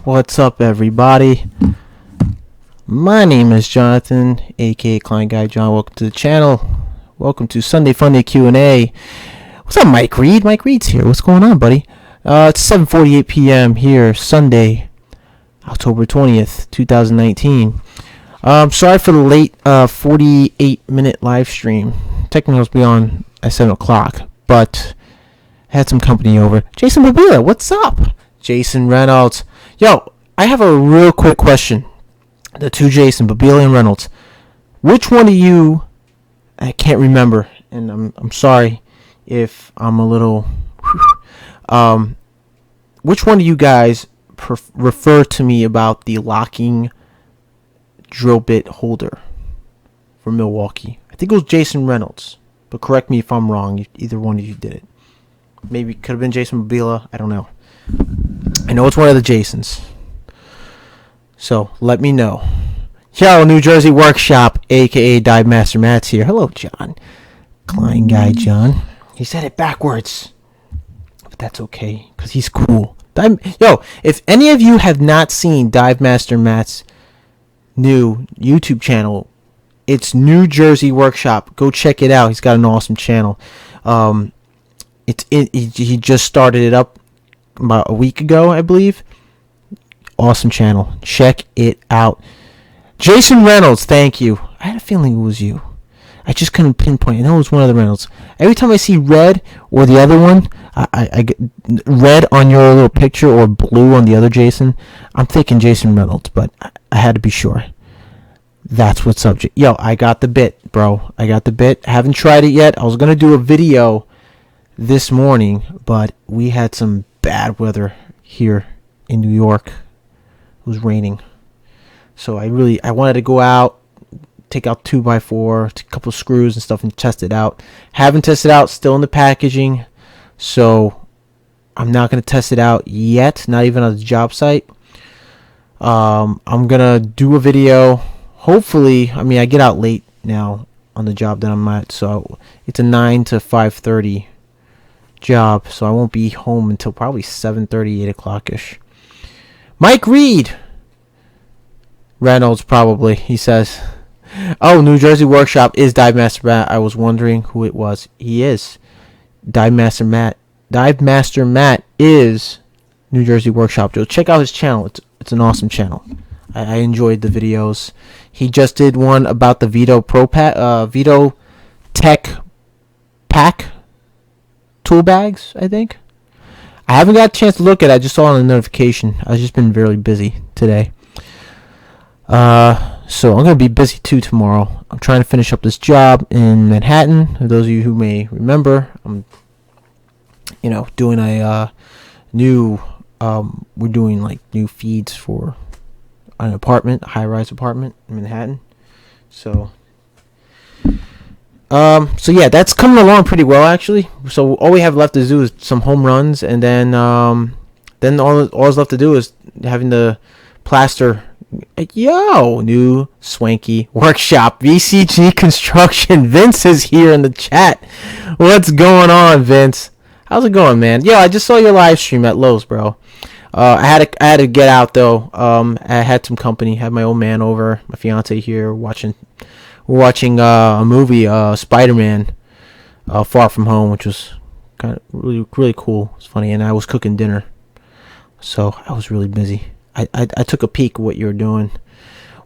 What's up, everybody? My name is Jonathan, aka Client Guy John. Welcome to the channel. Welcome to Sunday Funday Q&A. What's up, Mike Reed? Mike Reed's here. What's going on, buddy? It's 7:48 p.m. here, Sunday, October 20th, 2019. Sorry for the late 48-minute live stream. Technically, I was be on at 7 o'clock, but had some company over. Jason Babila, what's up? Jason Reynolds. Yo, I have a real quick question. The two Jason, Babila and Reynolds. Which one of you, I can't remember, and I'm sorry if I'm a little, which one of you guys refer to me about the locking drill bit holder for Milwaukee? I think it was Jason Reynolds, but correct me if I'm wrong. Either one of you did it. Maybe it could have been Jason Babila. I don't know. I know it's one of the Jasons. So let me know. Yo, New Jersey Workshop, aka Dive Master Matt's here. Hello, John. Client Guy John. He said it backwards, but that's okay because he's cool. Yo, if any of you have not seen Dive Master Matt's new YouTube channel, it's New Jersey Workshop. Go check it out. He's got an awesome channel. He just started it up about a week ago, I believe. Awesome channel. Check it out. Jason Reynolds, thank you. I had a feeling it was you. I just couldn't pinpoint. I know it was one of the Reynolds. Every time I see red or the other one, I get red on your little picture or blue on the other Jason, I'm thinking Jason Reynolds, but I had to be sure. That's what's up. Yo, I got the bit, bro. I got the bit. I haven't tried it yet. I was going to do a video this morning, but we had some bad weather here in New York. It was raining. So I wanted to go out, take out 2x4, a couple of screws and stuff and test it out. Haven't tested out, still in the packaging. So I'm not going to test it out yet, not even on the job site. I'm going to do a video. Hopefully, I get out late now on the job that I'm at. So it's a 9 to 5:30 job. So I won't be home until probably 7:30, 8 o'clock-ish. Mike Reed. Reynolds, probably, he says. Oh, New Jersey Workshop is Dive Master Matt. I was wondering who it was. He is. Dive Master Matt. Dive Master Matt is New Jersey Workshop. Joe, check out his channel. It's an awesome channel. I enjoyed the videos. He just did one about the Vito Vito Tech Pack tool bags, I think. I haven't got a chance to look at it. I just saw it on the notification. I've just been very busy today. So I'm going to be busy too tomorrow. I'm trying to finish up this job in Manhattan. For those of you who may remember, I'm, doing a new, we're doing like new feeds for an apartment, a high-rise apartment in Manhattan. So yeah, that's coming along pretty well actually. So all we have left to do is some home runs, and then all's left to do is having the plaster. Yo, New Swanky Workshop, VCG Construction. Vince is here in the chat. What's going on, Vince? How's it going, man? Yo, I just saw your live stream at Lowe's, bro. I had to get out though. I had some company. Had my old man over, my fiance here. We're watching a movie, Spider-Man, Far From Home, which was kind of really cool. It's funny, and I was cooking dinner, so I was really busy. I took a peek at what you were doing.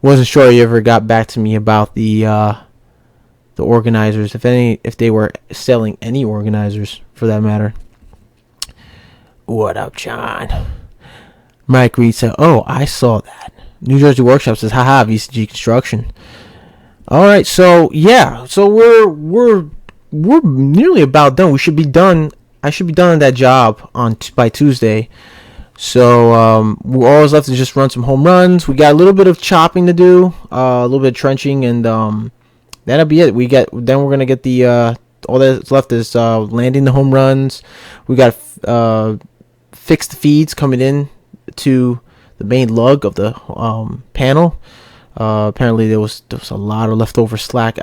Wasn't sure you ever got back to me about the organizers, if they were selling any organizers for that matter. What up, John? Mike Reed said, "Oh, I saw that." New Jersey Workshop says, "Haha, VCG Construction." All right, so yeah, so we're nearly about done. We should be done. I should be done on that job by Tuesday. So we're always left to just run some home runs. We got a little bit of chopping to do, a little bit of trenching, and that'll be it. Then we're gonna get the all that's left is landing the home runs. We got fix the feeds coming in to the main lug of the panel. Apparently there was a lot of leftover slack.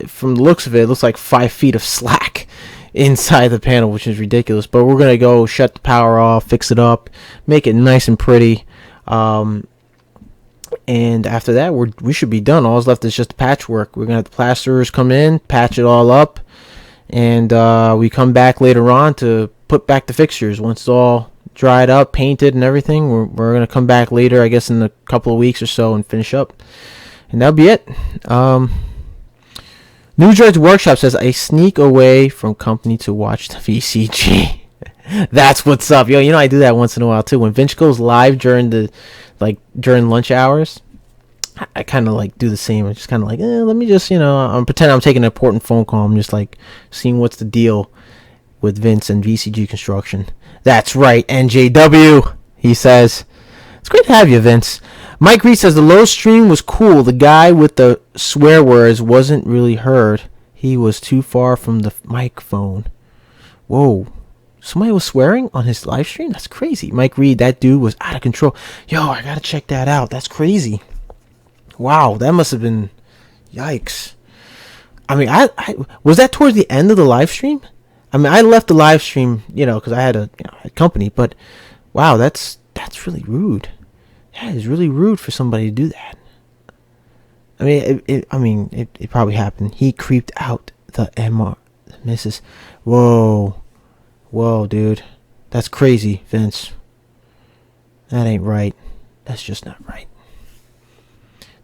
From the looks of it, it looks like 5 feet of slack inside the panel, which is ridiculous. But we're gonna go shut the power off, fix it up, make it nice and pretty. And after that, we should be done. All that's left is just the patchwork. We're gonna have the plasterers come in, patch it all up, and we come back later on to put back the fixtures. Once it's all dried up, painted, and everything, we're gonna come back later, I guess, in a couple of weeks or so, and finish up. And that'll be it. New Jersey Workshop says, I sneak away from company to watch the VCG. That's what's up. Yo, I do that once in a while too. When Vince goes live during lunch hours, I kind of do the same. I'm just kind of let me just, I'm pretending I'm taking an important phone call. I'm just seeing what's the deal with Vince and VCG Construction. That's right, NJW, he says. It's great to have you, Vince. Mike Reed says the low stream was cool. The guy with the swear words wasn't really heard. He was too far from the microphone. Whoa. Somebody was swearing on his live stream? That's crazy. Mike Reed, that dude was out of control. Yo, I gotta check that out. That's crazy. Wow, that must have been... Yikes. I mean, I was that towards the end of the live stream? I mean, I left the live stream, because I had a company, but wow, that's really rude. That is really rude for somebody to do that. I mean, it probably happened. He creeped out the Mrs. Whoa, dude, that's crazy, Vince. That ain't right. That's just not right.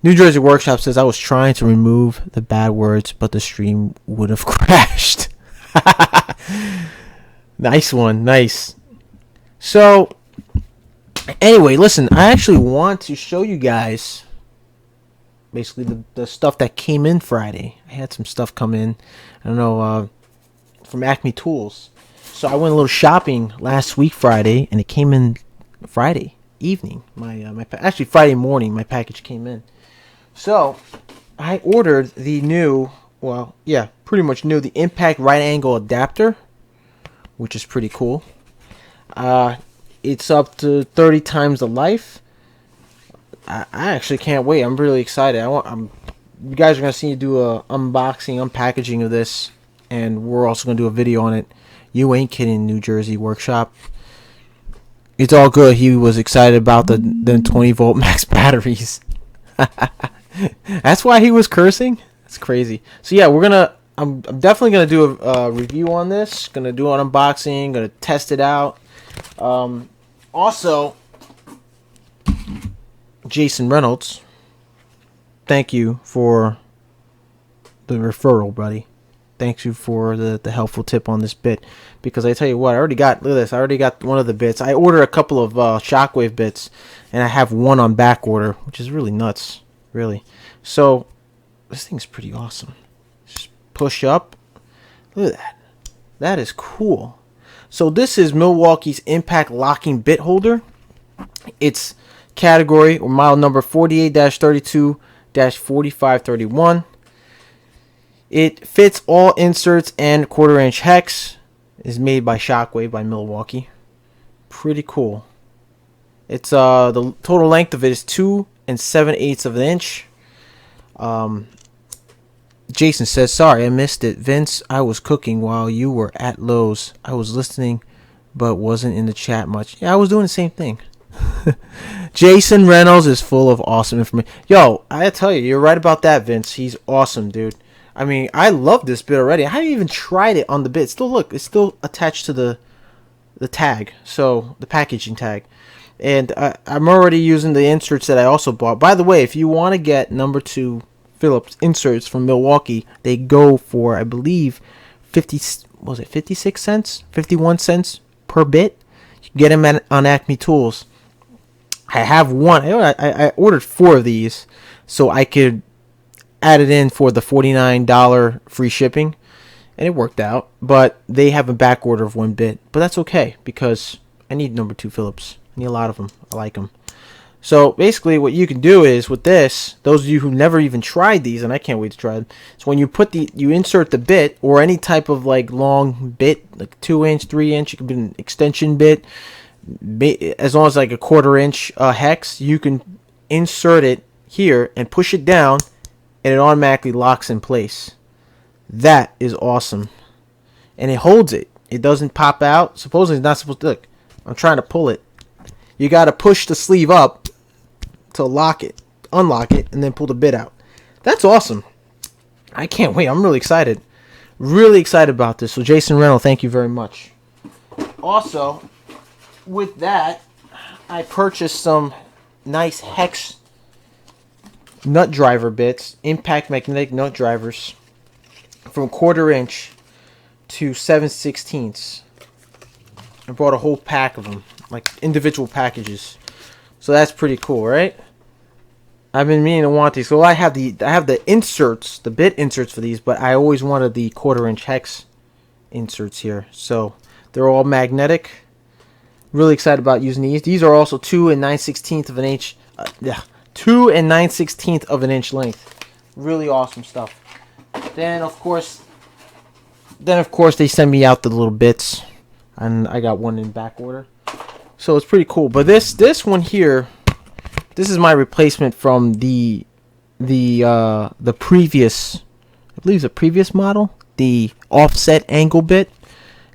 New Jersey Workshop says I was trying to remove the bad words, but the stream would have crashed. Nice one, nice. So, anyway, listen, I actually want to show you guys basically the stuff that came in Friday. I had some stuff come in, I don't know, from Acme Tools. So I went a little shopping last week Friday, and it came in Friday evening. Actually Friday morning, my package came in. So I ordered the new, pretty much new, the Impact Right Angle Adapter, which is pretty cool. It's up to 30 times the life. I actually can't wait. I'm really excited. You guys are gonna see me do a unboxing, unpackaging of this, and we're also gonna do a video on it. You ain't kidding, New Jersey Workshop. It's all good. He was excited about the 20-volt max batteries. That's why he was cursing. That's crazy. So yeah, I'm definitely gonna do a review on this. Gonna do an unboxing. Gonna test it out. Also, Jason Reynolds, thank you for the referral, buddy. Thanks you for the helpful tip on this bit, because I tell you what, look at this. I already got one of the bits. I ordered a couple of Shockwave bits, and I have one on back order, which is really nuts, really. So this thing's pretty awesome. Just push up. Look at that. That is cool. So this is Milwaukee's Impact Locking Bit Holder. It's category or model number 48-32-4531. It fits all inserts and 1/4-inch hex. Is made by Shockwave by Milwaukee. Pretty cool. It's the total length of it is 2 7/8 of an inch. Jason says, sorry, I missed it. Vince, I was cooking while you were at Lowe's. I was listening, but wasn't in the chat much. Yeah, I was doing the same thing. Jason Reynolds is full of awesome information. Yo, I tell you, you're right about that, Vince. He's awesome, dude. I mean, I love this bit already. I haven't even tried it on the bit. It's still attached to the tag, so the packaging tag. And I'm already using the inserts that I also bought. By the way, if you want to get number 2 Phillips inserts from Milwaukee, they go for, I believe, 56 cents, 51 cents per bit. You can get them on Acme Tools. I have one. I ordered 4 of these so I could add it in for the $49 free shipping, and it worked out. But they have a back order of 1 bit, but that's okay because I need number 2 Phillips. I need a lot of them. I like them. So basically what you can do is with this, those of you who never even tried these, and I can't wait to try them, so when you you insert the bit or any type of long bit, like 2-inch, 3-inch, it could be an extension bit, as long as like a 1/4-inch hex, you can insert it here and push it down, and it automatically locks in place. That is awesome. And it holds it. It doesn't pop out. Supposedly it's not supposed to. Look, I'm trying to pull it. You got to push the sleeve up to lock it, unlock it, and then pull the bit out. That's awesome. I can't wait. I'm really excited. Really excited about this. So Jason Reynolds, thank you very much. Also, with that, I purchased some nice hex nut driver bits, impact magnetic nut drivers, from 1/4 inch to 7/16. I bought a whole pack of them, like individual packages. So that's pretty cool, right? I've been meaning to want these. So I have the inserts, the bit inserts for these, but I always wanted the 1/4 inch hex inserts here. So they're all magnetic. Really excited about using these. These are also 2 9/16 of an inch. 2 9/16 of an inch length. Really awesome stuff. Then of course they send me out the little bits, and I got one in back order. So it's pretty cool. But this one here, this is my replacement from the previous, I believe the previous model, the offset angle bit,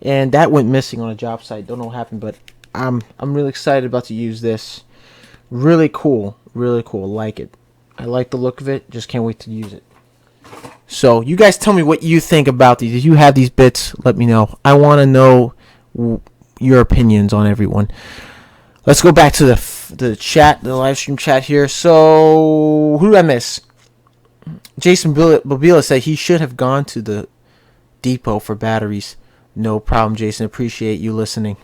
and that went missing on a job site. Don't know what happened, but I'm really excited about to use this. Really cool, really cool. Like it. I like the look of it. Just can't wait to use it. So you guys tell me what you think about these. If you have these bits, let me know. I want to know your opinions on everyone. Let's go back to the chat, the live stream chat here. So who did I miss? Jason Babila said he should have gone to the depot for batteries. No problem, Jason. Appreciate you listening.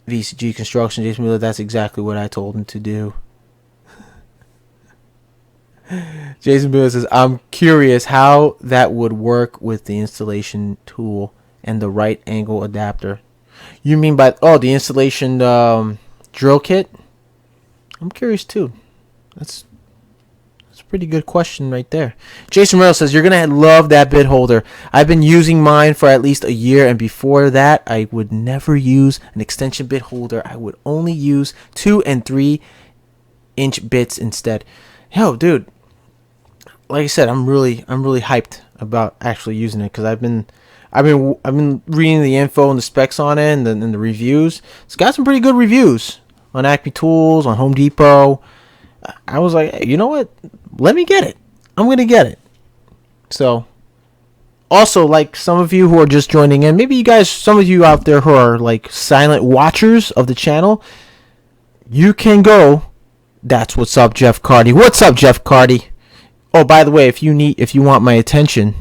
VCG Construction, Jason Babila, that's exactly what I told him to do. Jason Babila says, I'm curious how that would work with the installation tool and the right angle adapter. You mean by the installation drill kit? I'm curious too. That's a pretty good question right there. Jason Reynolds says you're gonna love that bit holder. I've been using mine for at least a year, and before that, I would never use an extension bit holder. I would only use 2 and 3 inch bits instead. Yo, dude, like I said, I'm really hyped about actually using it because I've been reading the info and the specs on it and the reviews. It's got some pretty good reviews on Acme Tools, on Home Depot. I was like, hey, you know what? Let me get it. I'm going to get it. So, also, like some of you who are just joining in, maybe you guys, some of you out there who are like silent watchers of the channel, you can go, that's what's up, Jeff Cardy. What's up, Jeff Cardy? Oh, by the way, if you want my attention,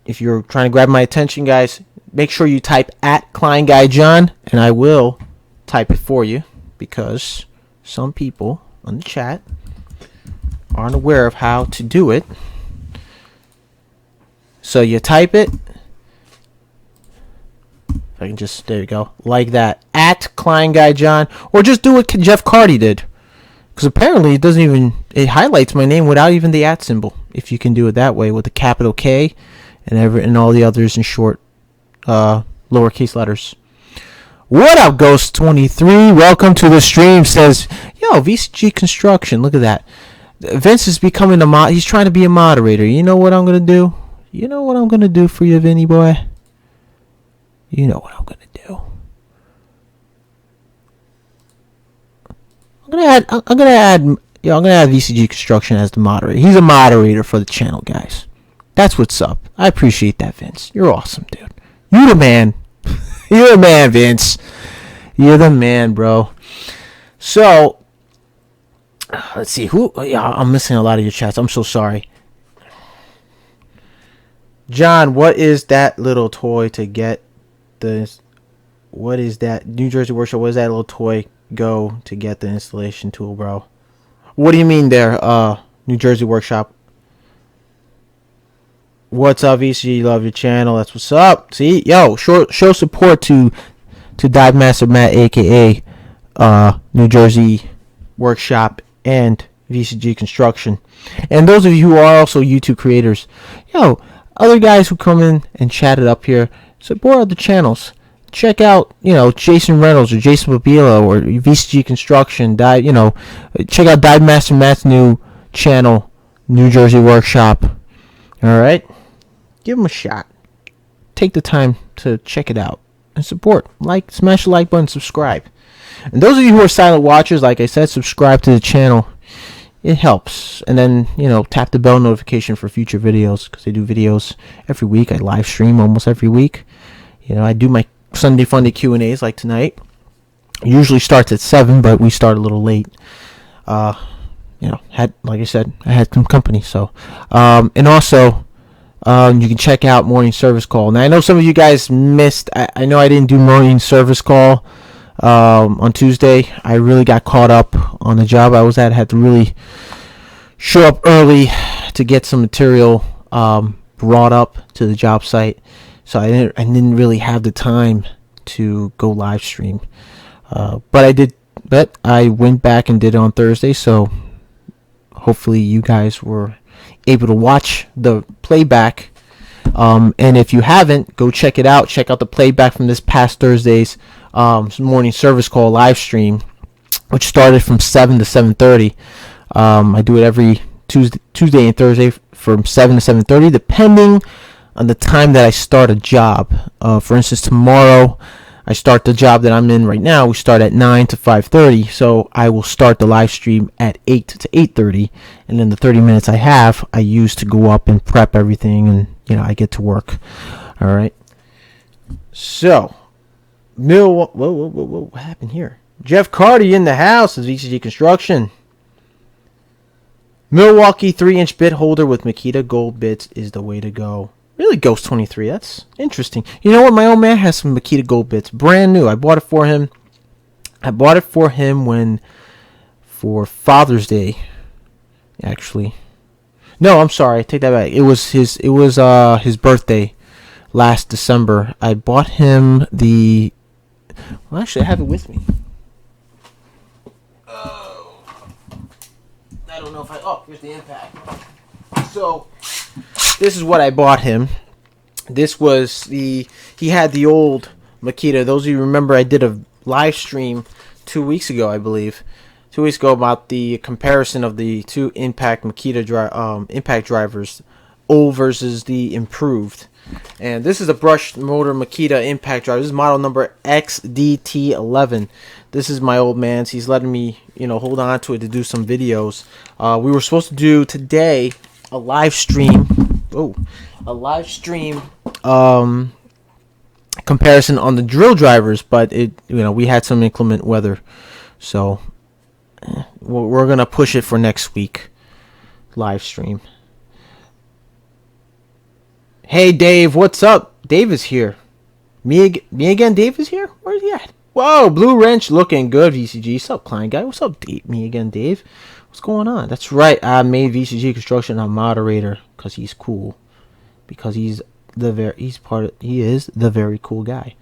if you're trying to grab my attention, guys, make sure you type @KleinGuyJohn, and I will type it for you because some people on the chat aren't aware of how to do it. So you type it. If I can just, there you go, like that, @KleinGuyJohn, or just do what Jeff Cardy did. Because apparently it highlights my name without even the @ symbol. If you can do it that way with the capital K and all the others in short lowercase letters. What up, Ghost23? Welcome to the stream. Says, yo, VCG Construction. Look at that. Vince is becoming he's trying to be a moderator. You know what I'm going to do? You know what I'm going to do for you, Vinny boy? You know what I'm going to do. I'm gonna add VCG Construction as the moderator. He's a moderator for the channel, guys. That's what's up. I appreciate that, Vince. You're awesome, dude. You're the man. You're the man, Vince. You're the man, bro. So, let's see. I'm missing a lot of your chats. I'm so sorry. John, what is that little toy to get this? What is that? New Jersey Workshop, what is that little toy go to get the installation tool, bro? What do you mean there, New Jersey Workshop? What's up, VCG? Love your channel. That's what's up. See, yo, show support to Dive Master Matt, aka New Jersey Workshop and VCG Construction. And those of you who are also YouTube creators, yo, other guys who come in and chat it up here, support other channels. Check out, Jason Reynolds or Jason Babila or VCG Construction. Check out Dive Master Matt's new channel, New Jersey Workshop. All right, give him a shot. Take the time to check it out and support. Smash the like button, subscribe. And those of you who are silent watchers, like I said, subscribe to the channel. It helps. And then, tap the bell notification for future videos, because I do videos every week. I live stream almost every week. I do my Sunday Funday Q&As like tonight. It usually starts at 7, but we start a little late. Like I said, I had some company. So, and also, you can check out Morning Service Call. Now, I know some of you guys missed. I know I didn't do Morning Service Call on Tuesday. I really got caught up on the job I was at. I had to really show up early to get some material brought up to the job site. So I didn't really have the time to go live stream. But I went back and did it on Thursday. So hopefully you guys were able to watch the playback. And if you haven't, go check it out. Check out the playback from this past Thursday's Morning Service Call live stream, which started from 7 to 7:30. I do it every Tuesday and Thursday from 7 to 7:30, depending on the time that I start a job. For instance, tomorrow I start the job that I'm in right now. We start at 9 to 5:30, so I will start the live stream at 8 to 8:30, and then the 30 minutes I have, I use to go up and prep everything, and I get to work. All right. So, whoa, what happened here? Jeff Carty in the house is VCG Construction. Milwaukee 3-inch bit holder with Makita gold bits is the way to go. Really, Ghost 23. That's interesting. You know what? My old man has some Makita gold bits, brand new. I bought it for him. For Father's Day, actually. No, I'm sorry. I take that back. It was his birthday last December. I bought him the. Well, actually, I have it with me. Oh, I don't know if I. Oh, here's the impact. So, this is what I bought him. This was he had the old Makita. Those of you who remember, I did a live stream 2 weeks ago, I believe. 2 weeks ago, about the comparison of the two impact Makita impact drivers, old versus the improved. And this is a brushed motor Makita impact driver. This is model number XDT11. This is my old man's. He's letting me, hold on to it to do some videos. We were supposed to do today a live stream. Comparison on the drill drivers, but we had some inclement weather, so we're gonna push it for next week live stream. Hey Dave, what's up? Dave is here. Me again. Dave is here. Where's he at? Whoa, Blue Wrench looking good. VCG. What's up, client guy? What's up, Dave? Me again, Dave. What's going on? That's right. I made VCG Construction a moderator because he's cool. Because he is the very cool guy.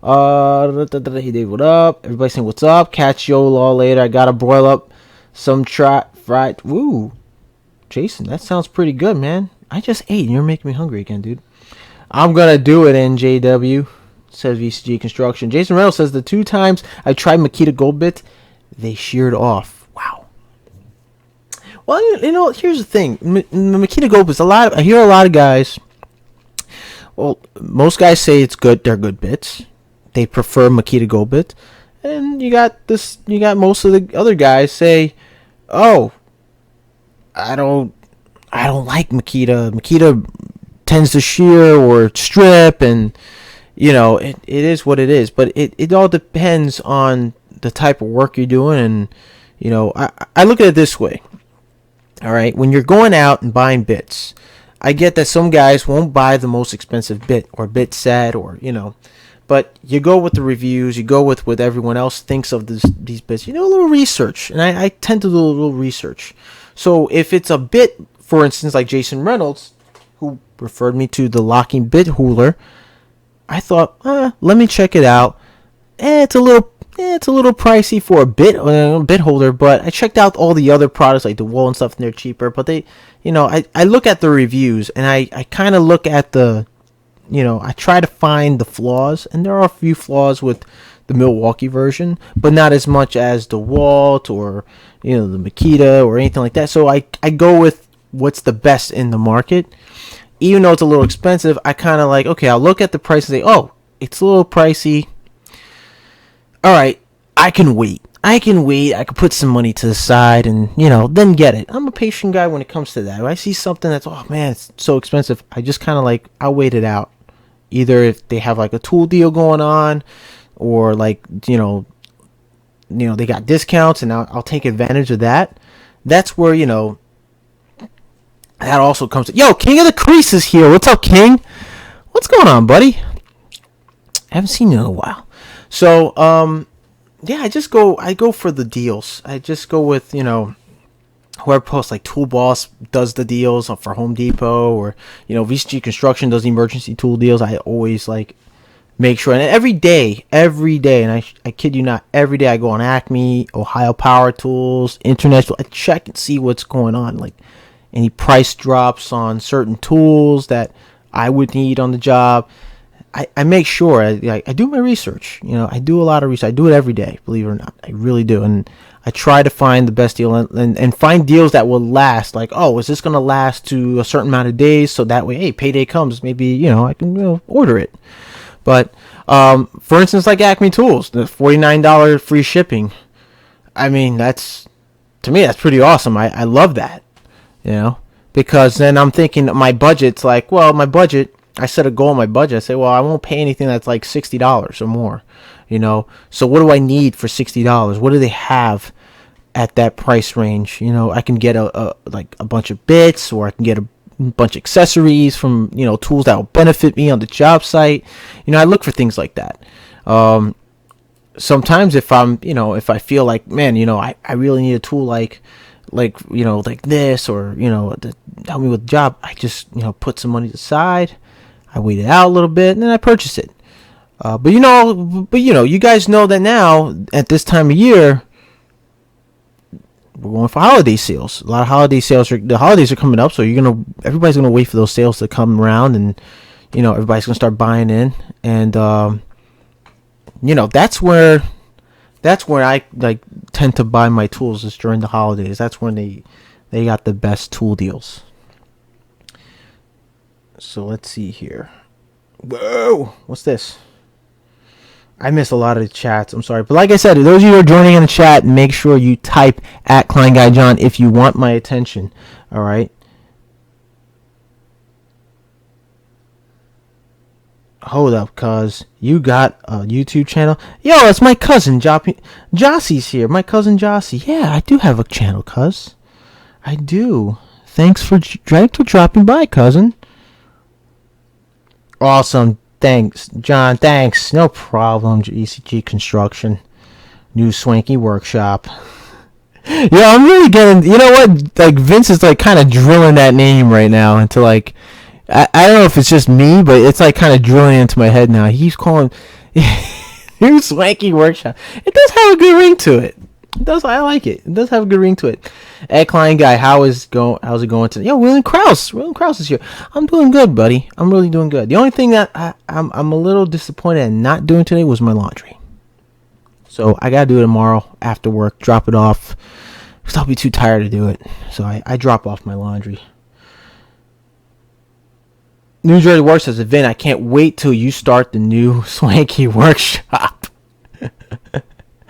Hey Dave, what up? Everybody saying what's up? Catch y'all later. I gotta broil up some fried. Woo, Jason, that sounds pretty good, man. I just ate and you're making me hungry again, dude. I'm gonna do it, NJW, says VCG Construction. Jason Reynolds says the 2 times I tried Makita Gold Bit, they sheared off. Wow. Well, here's the thing. Makita Gold Bits, I hear a lot of guys. Well, most guys say it's good. They're good bits. They prefer Makita Gold Bit, and you got most of the other guys say, "Oh, I don't like Makita. Makita tends to shear or strip, and it is what it is." But it all depends on the type of work you're doing, and I look at it this way. All right, when you're going out and buying bits, I get that some guys won't buy the most expensive bit or bit set but you go with the reviews, you go with what everyone else thinks of these bits. A little research, and I tend to do a little research. So if it's a bit, for instance, like Jason Reynolds, who referred me to the locking bit hooler, I thought, let me check it out. It's a little pricey for a bit holder, but I checked out all the other products like the Wool and stuff, and they're cheaper. But they, I look at the reviews, and I kind of look at I try to find the flaws, and there are a few flaws with the Milwaukee version, but not as much as the Walt or the Makita or anything like that. So I go with what's the best in the market. Even though it's a little expensive, I kind of I'll look at the price and say, oh, it's a little pricey. All right, I can wait. I can wait. I can put some money to the side and, then get it. I'm a patient guy when it comes to that. If I see something that's, oh man, it's so expensive, I just kind of like, I'll wait it out. Either if they have like a tool deal going on, or like, they got discounts, and I'll take advantage of that. That's where, that also comes to, yo, King of the Crease is here. What's up, King? What's going on, buddy? I haven't seen you in a while. So, yeah, I go for the deals. I just go with, whoever posts, like Tool Boss does the deals for Home Depot, or, VCG Construction does the emergency tool deals. I always like make sure, and every day, and I kid you not, every day I go on Acme, Ohio Power Tools, International, I check and see what's going on, like any price drops on certain tools that I would need on the job. I make sure I do my research. I do a lot of research. I do it every day, believe it or not. I really do. And I try to find the best deal and find deals that will last. Like, oh, is this going to last to a certain amount of days? So that way, hey, payday comes, maybe, I can order it. But, for instance, like Acme Tools, the $49 free shipping. I mean, to me, that's pretty awesome. I love that, because then I'm thinking my budget's like, well, my budget, I set a goal in my budget. I say, well, I won't pay anything that's like $60 or more, So what do I need for $60? What do they have at that price range? I can get a bunch of bits, or I can get a bunch of accessories from, tools that will benefit me on the job site. I look for things like that. Sometimes if I'm, if I feel like, man, I really need a tool like this, or, to help me with the job, I just, put some money aside. I wait it out a little bit, and then I purchase it. But you guys know that now at this time of year, we're going for holiday sales. A lot of holiday sales. The holidays are coming up, so everybody's gonna wait for those sales to come around, and everybody's gonna start buying in, and that's where I like tend to buy my tools, is during the holidays. That's when they got the best tool deals. So let's see here. Whoa, what's this? I missed a lot of the chats. I'm sorry. But like I said, those of you who are joining in the chat, make sure you type at Klein Guy John if you want my attention. All right. Hold up, cuz. You got a YouTube channel? Yo, it's my cousin, Jossie's here. My cousin Jossie. Yeah, I do have a channel, cuz. I do. Thanks for dropping by, cousin. Awesome. Thanks, John. Thanks. No problem. ECG Construction. New Swanky Workshop. Yeah, I'm really getting... You know what? Like, Vince is, like, kind of drilling that name right now into, like... I don't know if it's just me, but it's, like, kind of drilling into my head now. He's calling... New Swanky Workshop. It does have a good ring to it. It does. I like it. It does have a good ring to it. Ed Klein Guy, how's it going today? Yo, William Krause is here. I'm doing good, buddy. I'm really doing good. The only thing that I'm a little disappointed in not doing today was my laundry. So I gotta do it tomorrow after work. Drop it off, because I'll be too tired to do it. So I drop off my laundry. New Jersey Work says, Vin, I can't wait till you start the new Swanky Workshop.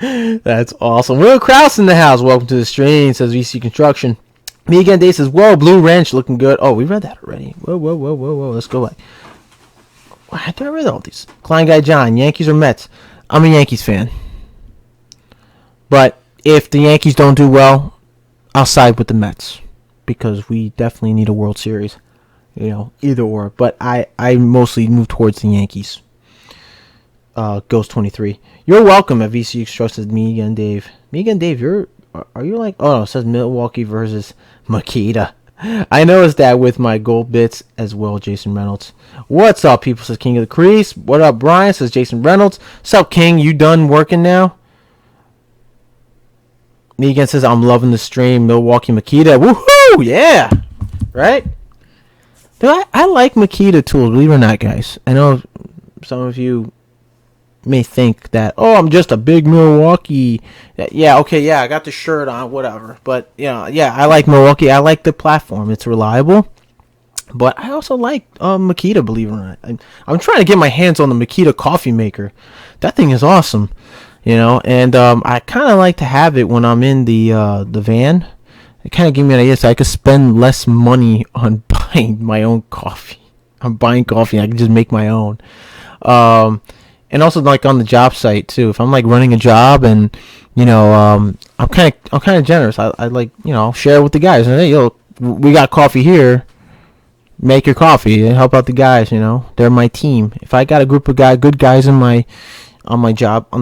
That's awesome. Will Krause in the house. Welcome to the stream, says VC Construction. Me Again Day says, whoa, Blue Wrench looking good. Oh, we read that already. Whoa. Let's go back. Why did I read all these? Klein Guy John, Yankees or Mets? I'm a Yankees fan. But if the Yankees don't do well, I'll side with the Mets, because we definitely need a World Series. Either or. But I mostly move towards the Yankees. Ghost 23. You're welcome at VC Constructed. Me Again Dave. Me Again Dave, are you like... Oh, no, it says Milwaukee versus Makita. I noticed that with my gold bits as well, Jason Reynolds. What's up, people? Says King of the Crease. What up, Brian? Says Jason Reynolds. What's up, King? You done working now? Me Again says, I'm loving the stream. Milwaukee Makita. Woohoo! Yeah! Right? Dude, I like Makita tools, believe it or not, guys. I know some of you may think that, oh, I'm just a big Milwaukee. Yeah, okay, yeah, I got the shirt on, whatever. But, yeah, I like Milwaukee. I like the platform. It's reliable. But I also like Makita, believe it or not. I'm trying to get my hands on the Makita coffee maker. That thing is awesome. you know. And I kind of like to have it when I'm in the van. It kind of gave me an idea so I could spend less money on buying my own coffee. I'm buying coffee. I can just make my own. And also like on the job site too. If I'm like running a job and I'm kind of generous. I like I'll share with the guys. And hey, yo, we got coffee here. Make your coffee and help out the guys. They're my team. If I got a group of good guys on the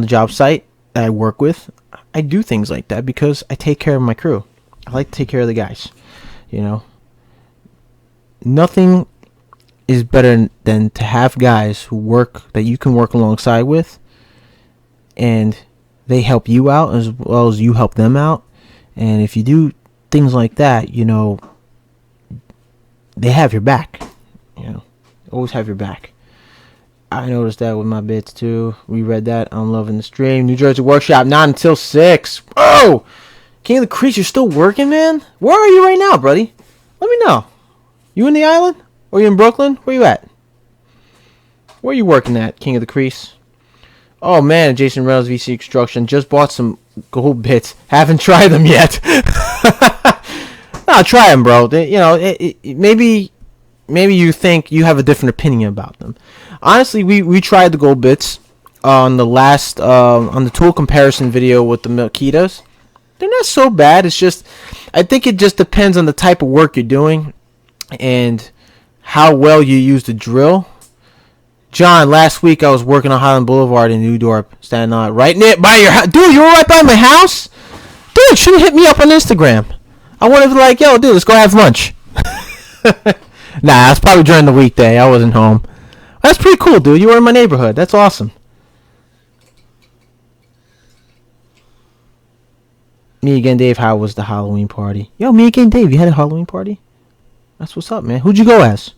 job site that I work with, I do things like that because I take care of my crew. I like to take care of the guys. Nothing is better than to have guys that you can work alongside with, and they help you out as well as you help them out. And if you do things like that, they have your back. Always have your back. I noticed that with my bits too. We read that. I'm loving the stream. New Jersey Workshop, not until 6. Oh! King of the Crease, you're still working, man? Where are you right now, buddy? Let me know. You in the island? Or you in Brooklyn? Where you at? Where you working at, King of the Crease? Oh, man, Jason Reynolds, VC Construction. Just bought some gold bits. Haven't tried them yet. No, try them, bro. Maybe you think you have a different opinion about them. Honestly, we tried the gold bits on the last on the tool comparison video with the Milkitas. They're not so bad. It's just, I think it just depends on the type of work you're doing and how well you use the drill. John, last week I was working on Highland Boulevard in New Dorp, standing on right near by your house. Dude, you were right by my house? Dude, should have hit me up on Instagram. I would have like, yo, dude, let's go have lunch. Nah, that's probably during the weekday. I wasn't home. That's pretty cool, dude. You were in my neighborhood. That's awesome. Me again, Dave. How was the Halloween party? Yo, me again, Dave. You had a Halloween party? That's what's up, man. Who'd you go as?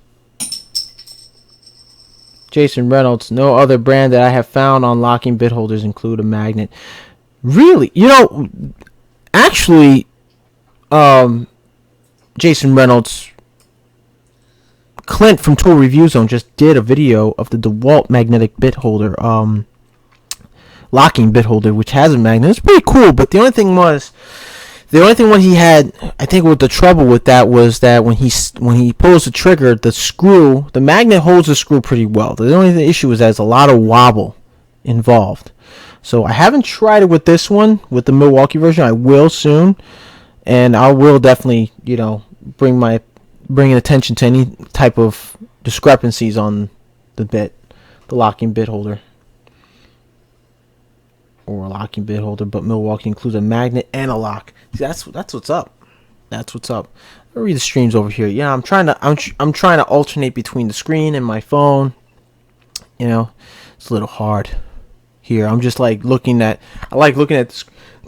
Jason Reynolds. No other brand that I have found on locking bit holders include a magnet. Really? Actually, Jason Reynolds, Clint from Tool Review Zone just did a video of the DeWalt magnetic bit holder, locking bit holder, which has a magnet. It's pretty cool, but the only thing what he had, I think what the trouble with that was that when he pulls the trigger, the magnet holds the screw pretty well. The only issue is that there's a lot of wobble involved. So I haven't tried it with this one, with the Milwaukee version. I will soon, and I will definitely, bring attention to any type of discrepancies on the locking bit holder. Or a locking bit holder, but Milwaukee includes a magnet and a lock. See, that's what's up. That's what's up. I'll read the streams over here. Yeah, I'm trying to alternate between the screen and my phone. It's a little hard here. I'm just like I like looking at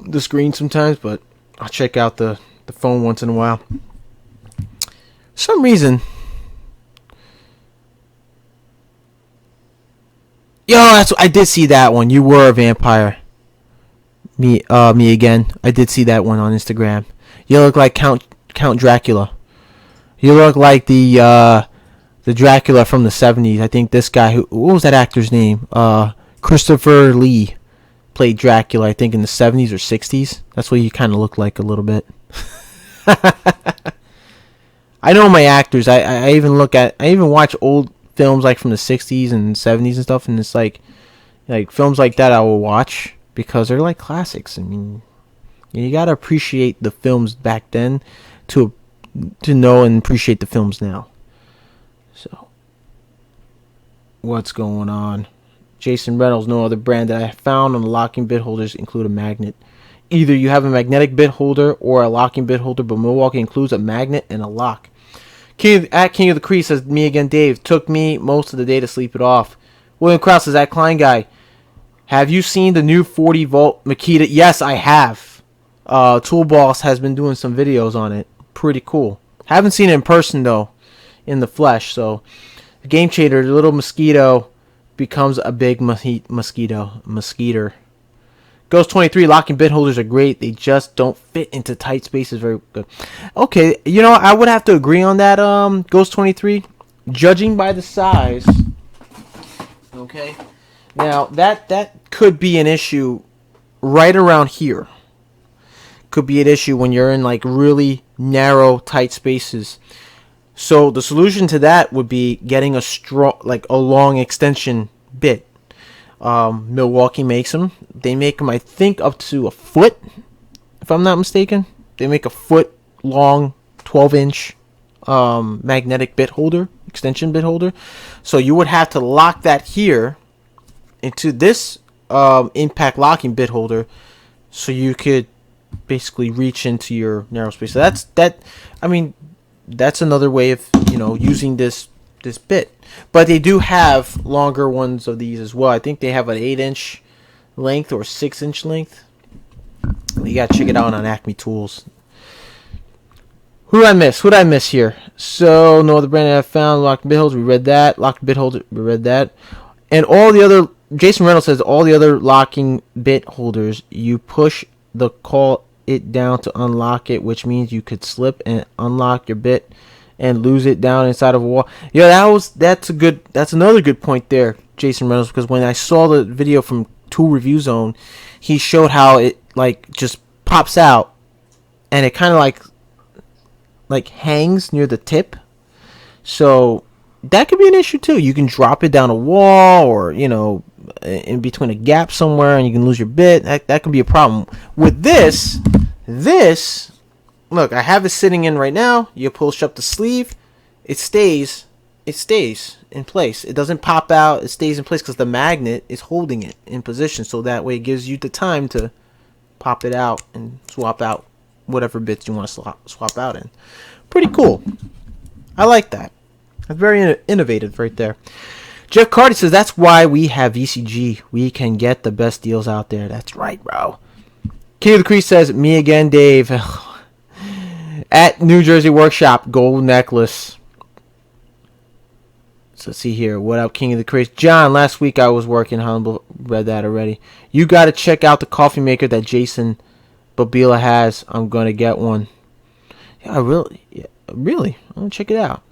the screen sometimes, but I'll check out the phone once in a while. For some reason. Yo, I did see that one. You were a vampire. Me again. I did see that one on Instagram. You look like Count Dracula. You look like the Dracula from the 70s. I think this guy what was that actor's name? Christopher Lee played Dracula, I think in the 70s or 60s. That's what you kind of look like a little bit. I know my actors. I even watch old films like from the 60s and 70s and stuff, and it's like films like that I will watch because they're like classics. I mean, you got to appreciate the films back then to know and appreciate the films now. So, what's going on? Jason Reynolds, no other brand that I found on the locking bit holders include a magnet. Either you have a magnetic bit holder or a locking bit holder, but Milwaukee includes a magnet and a lock. King of the Crease says, me again, Dave. Took me most of the day to sleep it off. William Krause says, that Klein guy. Have you seen the new 40-volt Makita? Yes, I have. Tool Boss has been doing some videos on it. Pretty cool. Haven't seen it in person, though, in the flesh. So, the Game Changer, the little mosquito, becomes a big mosquito. Ghost 23, locking bit holders are great. They just don't fit into tight spaces very good. Okay, I would have to agree on that, Ghost 23. Judging by the size. Okay. Now, that could be an issue right around here could be an issue when you're in like really narrow, tight spaces. So the solution to that would be getting a long extension bit. Milwaukee makes them. They make them, I think, up to a foot, if I'm not mistaken. They make a foot long, 12-inch magnetic bit holder, extension bit holder. So you would have to lock that here into this impact locking bit holder, so you could basically reach into your narrow space. So that's another way of using this bit. But they do have longer ones of these as well. I think they have an 8-inch length or 6-inch length. You gotta check it out on Acme Tools. Who did I miss here? So no other brand I have found. Locked bit holders, we read that. Locked bit holder, we read that. And all the other, Jason Reynolds says, all the other locking bit holders, you push the call it down to unlock it, which means you could slip and unlock your bit and lose it down inside of a wall. Yeah, that's another good point there, Jason Reynolds, because when I saw the video from Tool Review Zone, he showed how it like just pops out and it kind of like hangs near the tip. So that could be an issue too. You can drop it down a wall or in between a gap somewhere and you can lose your bit. That could be a problem. With this, look, I have it sitting in right now. You push up the sleeve, it stays in place. It doesn't pop out. It stays in place because the magnet is holding it in position. So that way it gives you the time to pop it out and swap out whatever bits you want to swap out in. Pretty cool. I like that. That's very innovative right there. Jeff Carty says, that's why we have VCG. We can get the best deals out there. That's right, bro. King of the Crease says, me again, Dave. At New Jersey Workshop, gold necklace. So let's see here. What up, King of the Crease? John, last week I was working. Humble, read that already. You got to check out the coffee maker that Jason Babila has. I'm going to get one. Yeah, really? I'm going to check it out.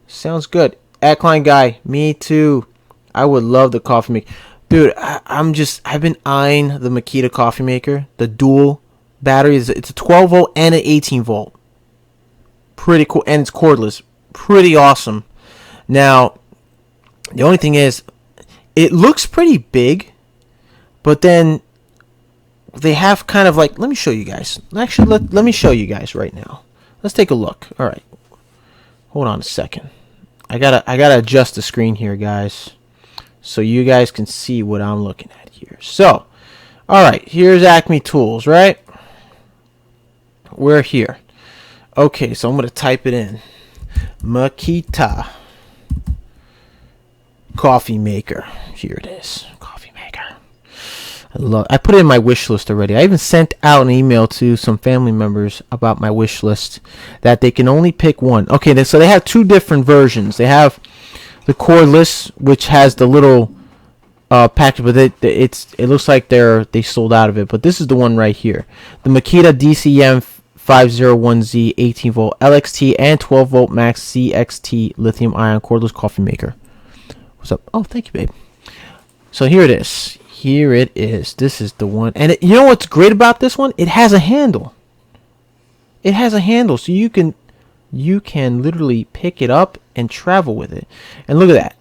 Sounds good. At Klein Guy, me too. I would love the coffee maker. Dude, I've been eyeing the Makita coffee maker. The dual batteries. It's a 12 volt and an 18 volt. Pretty cool. And it's cordless. Pretty awesome. Now, the only thing is, it looks pretty big, but then they have kind of like, let me show you guys. Actually, let me show you guys right now. Let's take a look. All right. Hold on a second. I gotta adjust the screen here, guys, so you guys can see what I'm looking at here. So, all right, here's Acme Tools, right? We're here. Okay, so I'm gonna type it in. Makita coffee maker. Here it is. Coffee maker. I put it in my wish list already. I even sent out an email to some family members about my wish list that they can only pick one. Okay, so they have two different versions. They have the cordless, which has the little package, but it looks like they sold out of it. But this is the one right here, the Makita DCM 501Z 18 volt LXT and 12 volt max CXT lithium ion cordless coffee maker. What's up? Oh, thank you, babe. So here it is. Here it is. This is the one. And you know what's great about this one? It has a handle. It has a handle, so you can literally pick it up and travel with it. And look at that.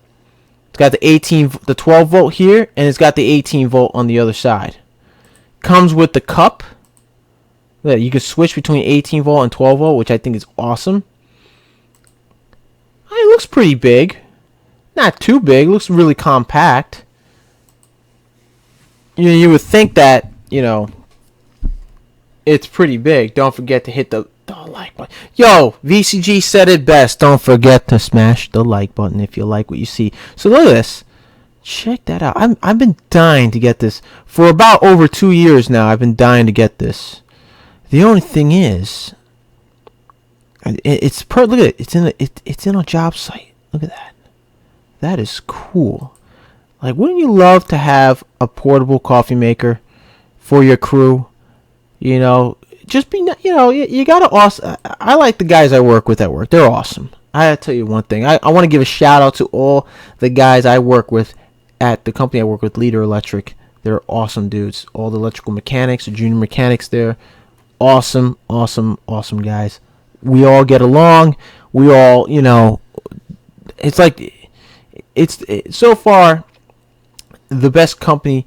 It's got the 12 volt here, and it's got the 18 volt on the other side. Comes with the cup. Look at that. You can switch between 18 volt and 12 volt, which I think is awesome. It looks pretty big. Not too big. It looks really compact. You would think that, it's pretty big. Don't forget to hit the like button. Yo, VCG said it best. Don't forget to smash the like button if you like what you see. So look at this. Check that out. I've been dying to get this. For about over 2 years now, I've been dying to get this. The only thing is, look at it. It's in a job site. Look at that. That is cool. Like, wouldn't you love to have a portable coffee maker for your crew? Just be, you gotta awesome. I like the guys I work with at work. They're awesome. I gotta tell you one thing. I want to give a shout out to all the guys I work with at the company I work with, Leader Electric. They're awesome dudes. All the electrical mechanics, the junior mechanics there, awesome, awesome, awesome guys. We all get along. We all, it's like it's so far the best company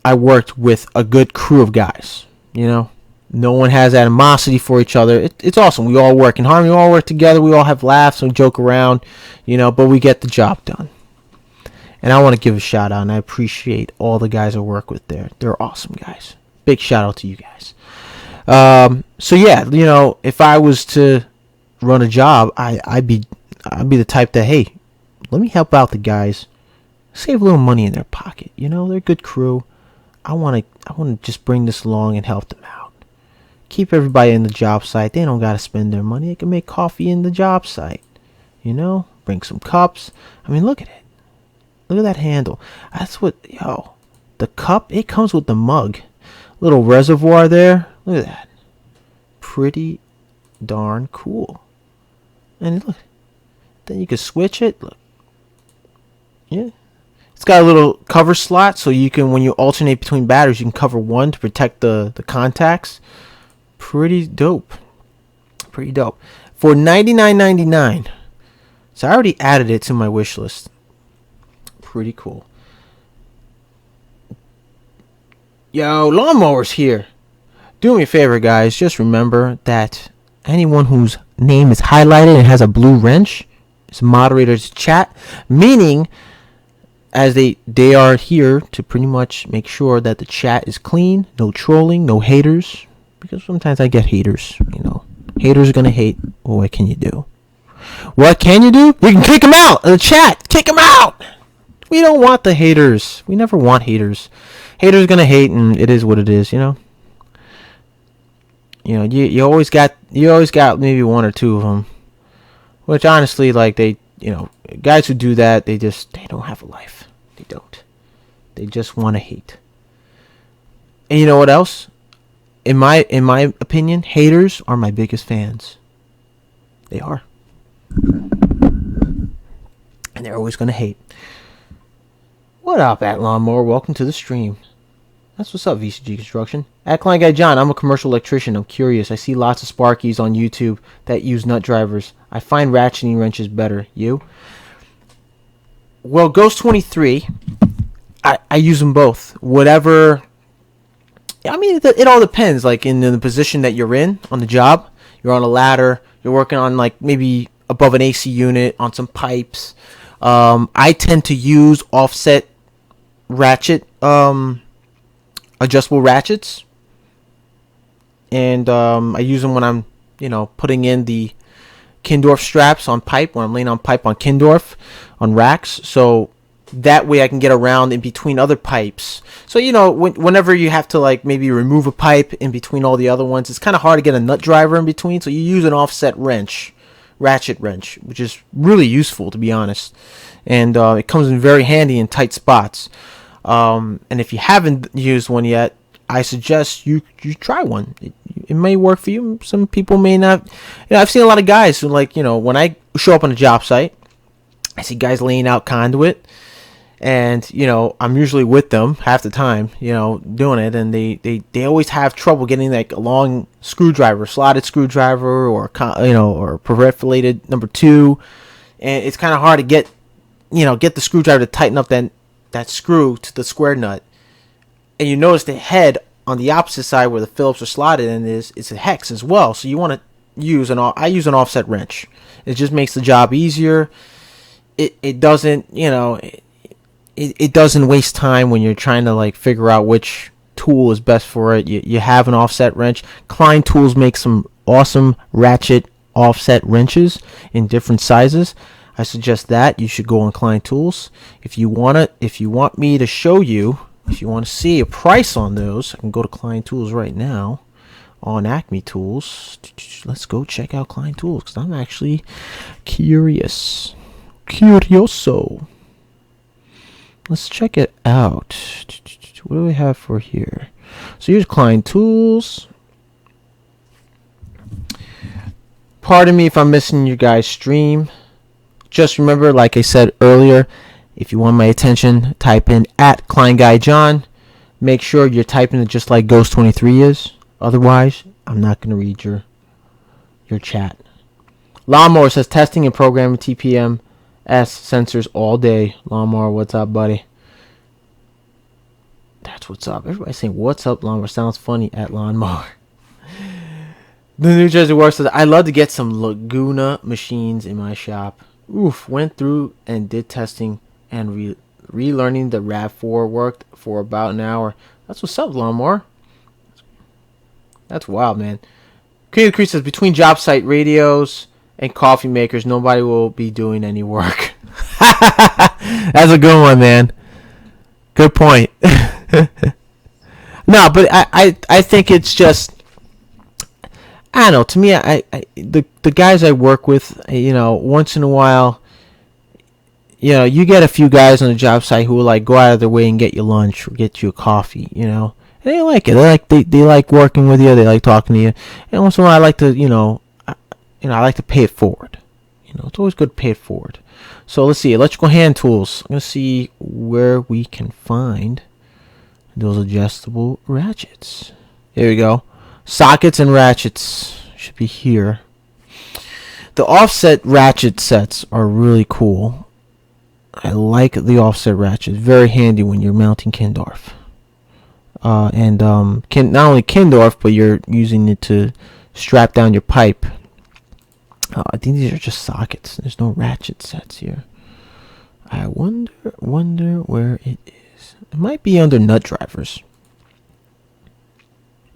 I worked with, a good crew of guys. No one has animosity for each other. It's awesome. We all work in harmony. We all work together. We all have laughs and joke around, but we get the job done. And I want to give a shout out, and I appreciate all the guys I work with there. They're awesome guys. Big shout out to you guys. So yeah, if I was to run a job, I'd be the type that, hey, let me help out the guys, save a little money in their pocket. They're a good crew. I want to just bring this along and help them out. Keep everybody in the job site. They don't got to spend their money. They can make coffee in the job site. Bring some cups. I mean, look at it. Look at that handle. That's what, the cup, it comes with the mug. Little reservoir there. Look at that. Pretty darn cool. And look, then you can switch it. Look. Yeah. It's got a little cover slot, so you can, when you alternate between batteries, you can cover one to protect the contacts. Pretty dope. Pretty dope. For $99.99. So I already added it to my wish list. Pretty cool. Yo, lawnmower's here. Do me a favor, guys. Just remember that anyone whose name is highlighted and has a blue wrench is moderator's chat, meaning as they are here to pretty much make sure that the chat is clean, no trolling, no haters, because sometimes I get haters. Haters are gonna hate. Well, what can you do? What can you do? You can kick them out of the chat. Kick them out. We don't want the haters. We never want haters. Haters gonna hate, and it is what it is. You always got maybe one or two of them, which honestly, like, they, guys who do that, they don't have a life. They don't. They just want to hate. And you know what else? In my opinion, haters are my biggest fans. They are. And they're always going to hate. What up, at Lawnmower? Welcome to the stream. That's what's up, VCG Construction. At Client Guy John, I'm a commercial electrician. I'm curious. I see lots of Sparkies on YouTube that use nut drivers. I find ratcheting wrenches better. You? Well, Ghost 23, I use them both. Whatever. I mean, it all depends. Like, in the position that you're in on the job, you're on a ladder, you're working on, like, maybe above an AC unit, on some pipes. I tend to use offset ratchet, adjustable ratchets. And I use them when I'm, putting in the Kindorf straps on pipe, when I'm laying on pipe on Kindorf, on racks. So that way I can get around in between other pipes. So, whenever you have to, like, maybe remove a pipe in between all the other ones, it's kind of hard to get a nut driver in between. So you use an offset ratchet wrench, which is really useful, to be honest. And it comes in very handy in tight spots. And if you haven't used one yet, I suggest you try one. It may work for you. Some people may not. I've seen a lot of guys who, like, when I show up on a job site, I see guys laying out conduit. And, I'm usually with them half the time, doing it. And they always have trouble getting, like, a long screwdriver, slotted screwdriver, or perforated number 2. And it's kind of hard to get the screwdriver to tighten up that screw to the square nut. And you notice the head on the opposite side where the Phillips are slotted in it's a hex as well. So you want to use I use an offset wrench. It just makes the job easier. It doesn't, it doesn't waste time when you're trying to, like, figure out which tool is best for it. You have an offset wrench. Klein Tools makes some awesome ratchet offset wrenches in different sizes. I suggest that you should go on Klein Tools. If you want me to show you, if you want to see a price on those, I can go to Klein Tools right now on Acme Tools. Let's go check out Klein Tools, because I'm actually curious. Curioso. Let's check it out. What do we have for here? So here's Klein Tools. Pardon me if I'm missing your guys' stream. Just remember, like I said earlier, if you want my attention, type in at Klein Guy John. make sure you're typing it just like Ghost23 is. Otherwise, I'm not going to read your chat. Lawnmower says testing and programming TPMS sensors all day. Lawnmower, what's up, buddy? That's what's up. Everybody's saying what's up, Lawnmower. Sounds funny at Lawnmower. The New Jersey War says, I love to get some Laguna machines in my shop. Oof, went through and did testing and relearning the RAV4 worked for about an hour. That's what's up, Lawnmower. That's wild, man. Creative Crease says, between job site radios and coffee makers, nobody will be doing any work. That's a good one, man. Good point. No, but I think it's just, I don't know. To me, the guys I work with, once in a while, you get a few guys on the job site who will like go out of their way and get you lunch or get you a coffee, and they like it. They like working with you. They like talking to you. And once in a while, I like to, I like to pay it forward. It's always good to pay it forward. So let's see, electrical hand tools. I'm gonna see where we can find those adjustable ratchets. Here we go. Sockets and ratchets should be here. The offset ratchet sets are really cool. I like the offset ratchet. Very handy when you're mounting Kindorf. Not only Kindorf, but you're using it to strap down your pipe. I think these are just sockets. There's no ratchet sets here. I wonder where it is. It might be under nut drivers.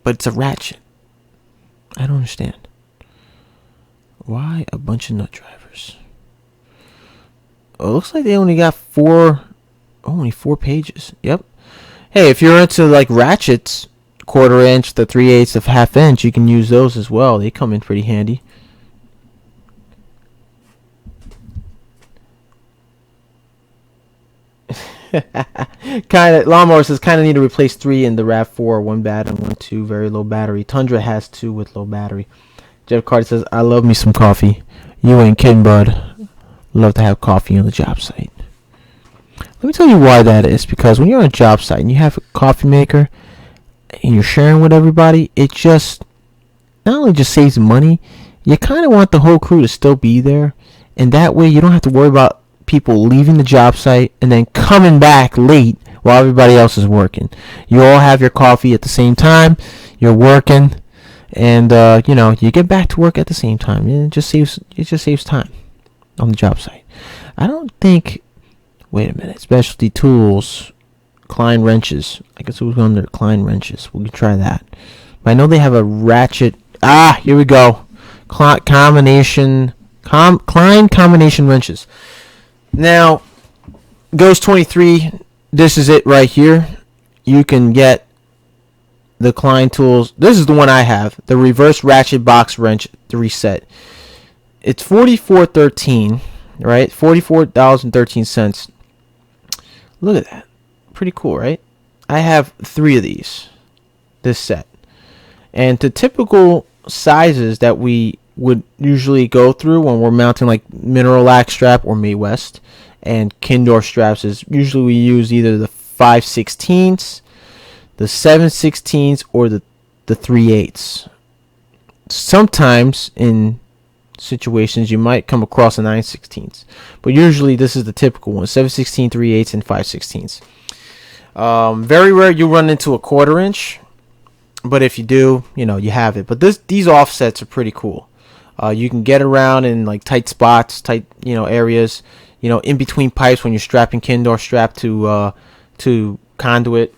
But it's a ratchet. I don't understand. Why a bunch of nut drivers? Oh, it looks like they only got only 4 pages. Yep. Hey, if you're into like ratchets, 1/4 inch, the 3/8 of 1/2 inch, you can use those as well. They come in pretty handy. Lawnmower says kind of need to replace 3 in the RAV4, 1 bad and 1 2 very low battery. Tundra has 2 with low battery. Jeff Carter says, I love me some coffee. You ain't kidding, bud. Love to have coffee on the job site. Let me tell you why that is. Because when you're on a job site and you have a coffee maker and you're sharing with everybody, it just not only just saves money, you kind of want the whole crew to still be there, and that way you don't have to worry about people leaving the job site and then coming back late while everybody else is working. You all have your coffee at the same time, you're working, and you get back to work at the same time. It just saves time on the job site. I don't think, wait a minute, specialty tools, Klein wrenches. I guess it was under Klein wrenches. We can try that. But I know they have a ratchet. Here we go. Klein combination wrenches. Now, Ghost23, this is it right here. You can get the Klein tools. This is the one I have, the reverse ratchet box wrench 3 set. It's $44.13, right? $44.13. Look at that. Pretty cool, right? I have 3 of these, this set. And the typical sizes that we would usually go through when we're mounting like Mineralac strap or May West and Kindorf straps is usually we use either the 5/16, the 7/16, or the 3/8. Sometimes in situations you might come across a 9/16, but usually this is the typical one: 7/16, 3/8, and 5/16. Very rare you run into a 1/4 inch, but if you do, you have it. But these offsets are pretty cool. You can get around in like tight spots, tight areas, in between pipes when you're strapping Kindorf strap to conduit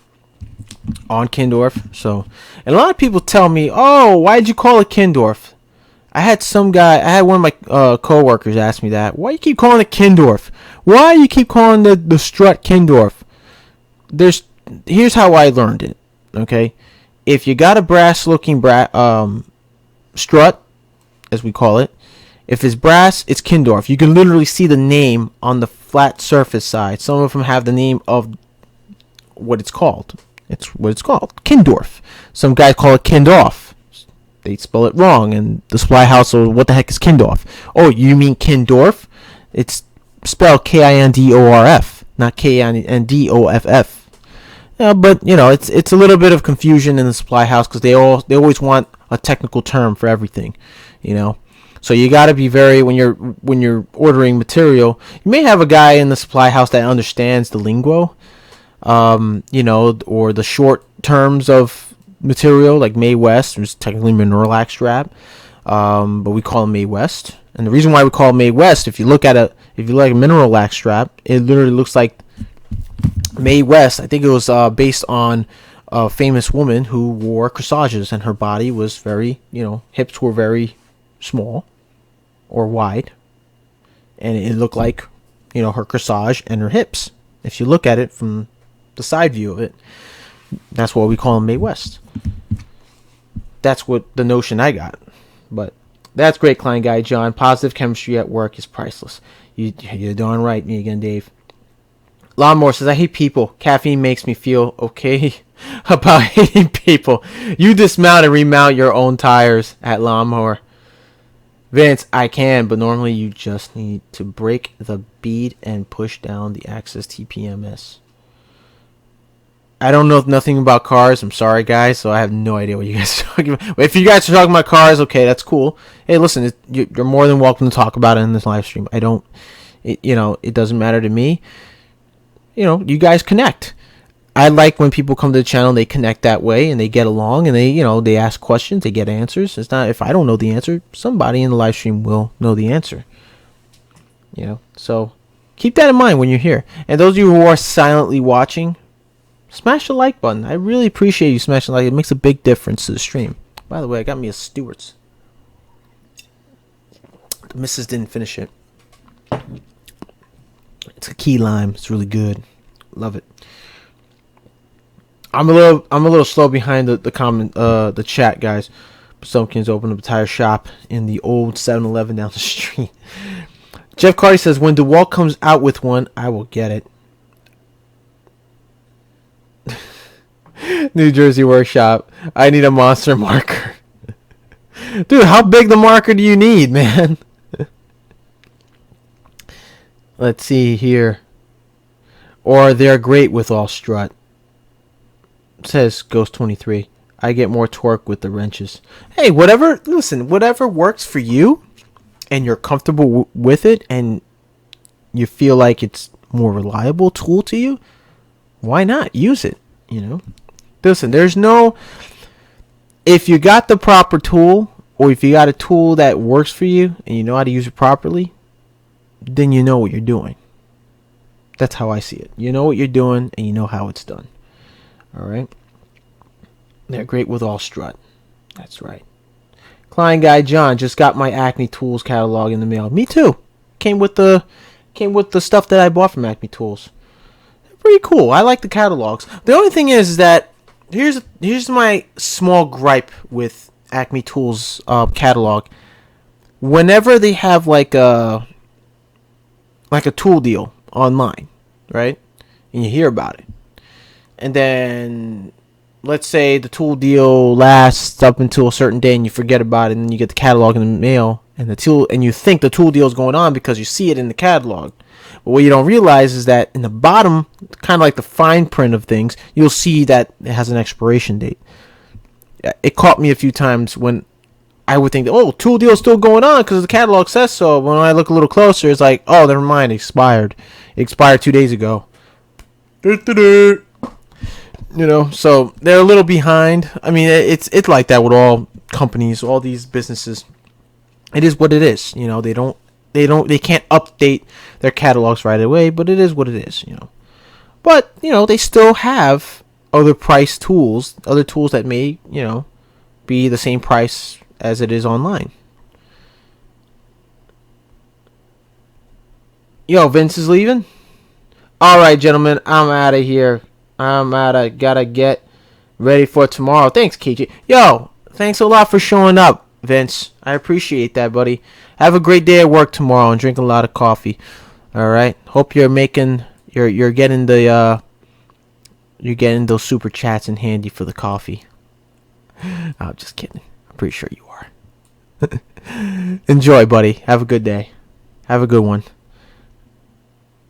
on Kindorf. So, and a lot of people tell me, "Oh, why'd you call it Kindorf?" I had one of my coworkers ask me that. Why you keep calling it Kindorf? Why you keep calling the strut Kindorf? Here's how I learned it. Okay, if you got a brass looking strut, as we call it, if it's brass, it's Kindorf. You can literally see the name on the flat surface side. Some of them have the name of what it's called. It's what it's called, Kindorf. Some guys call it Kindorf. They spell it wrong, and the supply house, so what the heck is Kindorf? Oh, you mean Kindorf? It's spelled Kindorf, not Kindoff. But it's a little bit of confusion in the supply house because they always want a technical term for everything, you know. So you got to be very when you're ordering material. You may have a guy in the supply house that understands the lingo, or the short terms of material like May West, which is technically mineral strap, but we call it May West. And the reason why we call it May West, if you look at a mineral lac strap, it literally looks like Mae West. I think it was based on a famous woman who wore corsages, and her body was very, hips were very small or wide, and it looked like, her corsage and her hips. If you look at it from the side view of it, that's what we call Mae West. That's what the notion I got. But that's great, Klein Guy John. Positive chemistry at work is priceless. You're darn right, me again, Dave. Lawnmower says, I hate people. Caffeine makes me feel okay about hating people. You dismount and remount your own tires at Lawnmower. Vince, I can, but normally you just need to break the bead and push down the axis TPMS. I don't know nothing about cars. I'm sorry, guys, so I have no idea what you guys are talking about. If you guys are talking about cars, okay, that's cool. Hey, listen, you're more than welcome to talk about it in this live stream. It doesn't matter to me. You guys connect. I like when people come to the channel, they connect that way and they get along and they ask questions, they get answers. It's not, if I don't know the answer, somebody in the live stream will know the answer. So keep that in mind when you're here. And those of you who are silently watching, smash the like button. I really appreciate you smashing the like. It makes a big difference to the stream. By the way, I got me a Stewart's. The missus didn't finish it. It's a key lime. It's really good. Love it. I'm a little slow behind the chat, guys. Stumpkins opened up a tire shop in the old 7-Eleven down the street. Jeff Carty says, when DeWalt comes out with one, I will get it. New Jersey Workshop. I need a monster marker. Dude, how big the marker do you need, man? Let's see here. Or they're great with all strut. Says Ghost 23. I get more torque with the wrenches. Hey, whatever works for you and you're comfortable with it and you feel like it's more reliable tool to you, why not use it, Listen, if you got the proper tool or if you got a tool that works for you and you know how to use it properly, then you know what you're doing. That's how I see it. You know what you're doing and you know how it's done. All right. They're great with all strut. That's right. Klein Guy John just got my Acme Tools catalog in the mail. Me too. Came with the stuff that I bought from Acme Tools. They're pretty cool. I like the catalogs. The only thing is that here's my small gripe with Acme Tools catalog. Whenever they have like a tool deal online, right? And you hear about it. And then let's say the tool deal lasts up until a certain day and you forget about it and then you get the catalog in the mail and you think the tool deal is going on because you see it in the catalog. But what you don't realize is that in the bottom, kind of like the fine print of things, you'll see that it has an expiration date. It caught me a few times when I would think, oh, tool deal is still going on because the catalog says so. When I look a little closer, it's like, oh, never mind, it expired. It expired 2 days ago. So they're a little behind. I mean, it's like that with all companies, all these businesses. It is what it is. They can't update their catalogs right away, but it is what it is. But they still have other price tools, other tools that may be the same price as it is online. Yo, Vince is leaving. All right, gentlemen, I'm out of here. Gotta get ready for tomorrow. Thanks, KJ. Yo, thanks a lot for showing up, Vince. I appreciate that, buddy. Have a great day at work tomorrow and drink a lot of coffee. All right. Hope you're getting the you're getting those super chats in handy for the coffee. I'm just kidding. I'm pretty sure you are. Enjoy, buddy. Have a good day. Have a good one.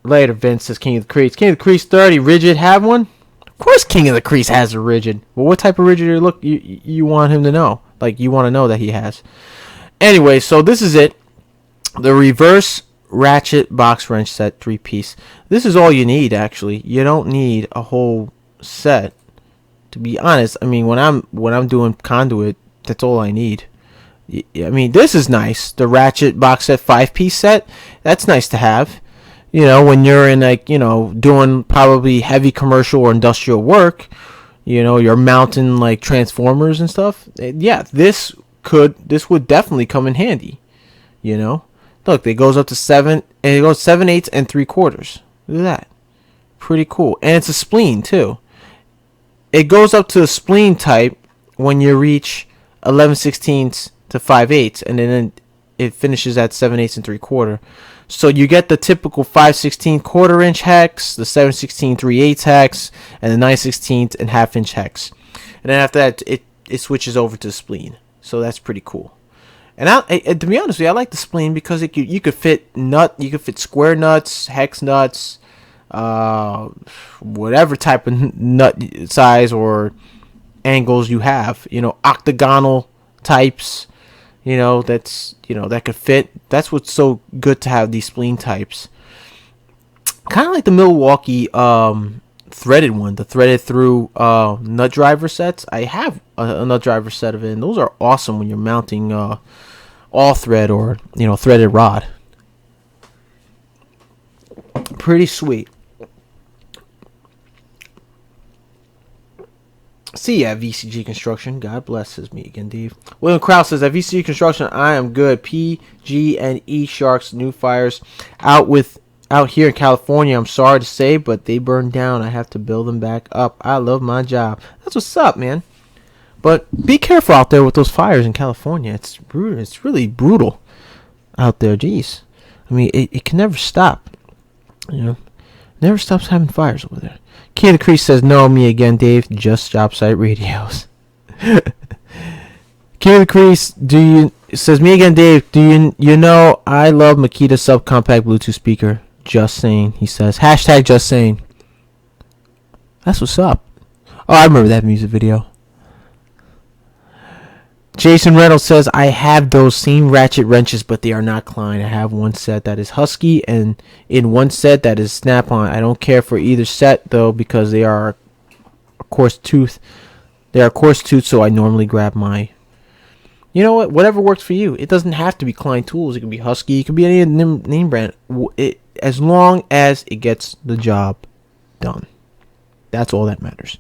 Later, Vince says King of the Crease. King of the Crease 30. Rigid have one? Of course, King of the Crease has a rigid. Well, what type of rigid you want him to know? Like, you want to know that he has. Anyway, so this is it. The reverse ratchet box wrench set 3-piece. This is all you need, actually. You don't need a whole set. To be honest, I mean, when I'm doing conduit, that's all I need. I mean, this is nice. The ratchet box set 5-piece set. That's nice to have. You know, when you're in, like, you know, doing probably heavy commercial or industrial work, you know, you're mounting like transformers and stuff. Yeah, this would definitely come in handy. You know, look, it goes up to 7, and it goes 7/8 and 3/4. Look at that, pretty cool. And it's a spleen too. It goes up to a spleen type when you reach 11/16 to 5/8, and then it finishes at 7/8 and 3/4. So you get the typical 5/16 1/4-inch hex, the 7/16 3/8 hex, and the 9/16 and 1/2-inch hex. And then after that, it switches over to spleen. So that's pretty cool. And to be honest with you, I like the spleen because you could fit square nuts, hex nuts, whatever type of nut size or angles you have. You know, octagonal types. You know, that could fit. That's what's so good to have these spleen types. Kind of like the Milwaukee threaded one, the threaded through nut driver sets. I have a nut driver set of it, and those are awesome when you're mounting all thread or, you know, threaded rod. Pretty sweet. See ya, VCG Construction. God bless, says me again, Dave. William Krause says, at VCG Construction, I am good. PG&E Sharks, new fires out here in California. I'm sorry to say, but they burned down. I have to build them back up. I love my job. That's what's up, man. But be careful out there with those fires in California. It's brutal. It's really brutal out there. Jeez. I mean, it can never stop. You know, never stops having fires over there. King of the Crease says, no, me again, Dave. Just job site radios. King of the Crease, says, me again, Dave. Do you know I love Makita subcompact Bluetooth speaker? Just saying, he says. Hashtag just saying. That's what's up. Oh, I remember that music video. Jason Reynolds says, I have those same ratchet wrenches, but they are not Klein. I have one set that is Husky and in one set that is Snap-on. I don't care for either set, though, because they are coarse tooth. They are coarse tooth, so I normally grab my... You know what? Whatever works for you. It doesn't have to be Klein Tools. It can be Husky. It can be any name brand. As long as it gets the job done. That's all that matters.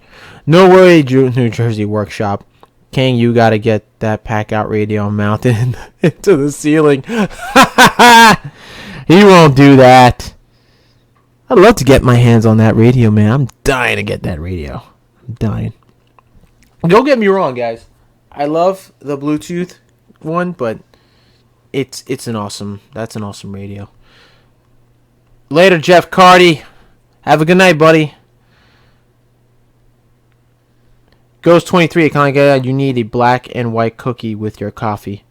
No worry, New Jersey Workshop. King, you gotta get that pack-out radio mounted into the ceiling. He won't do that. I'd love to get my hands on that radio, man. I'm dying to get that radio. I'm dying. Don't get me wrong, guys. I love the Bluetooth one, but that's an awesome radio. Later, Jeff Carty. Have a good night, buddy. Ghost 23, kind of you need a black and white cookie with your coffee.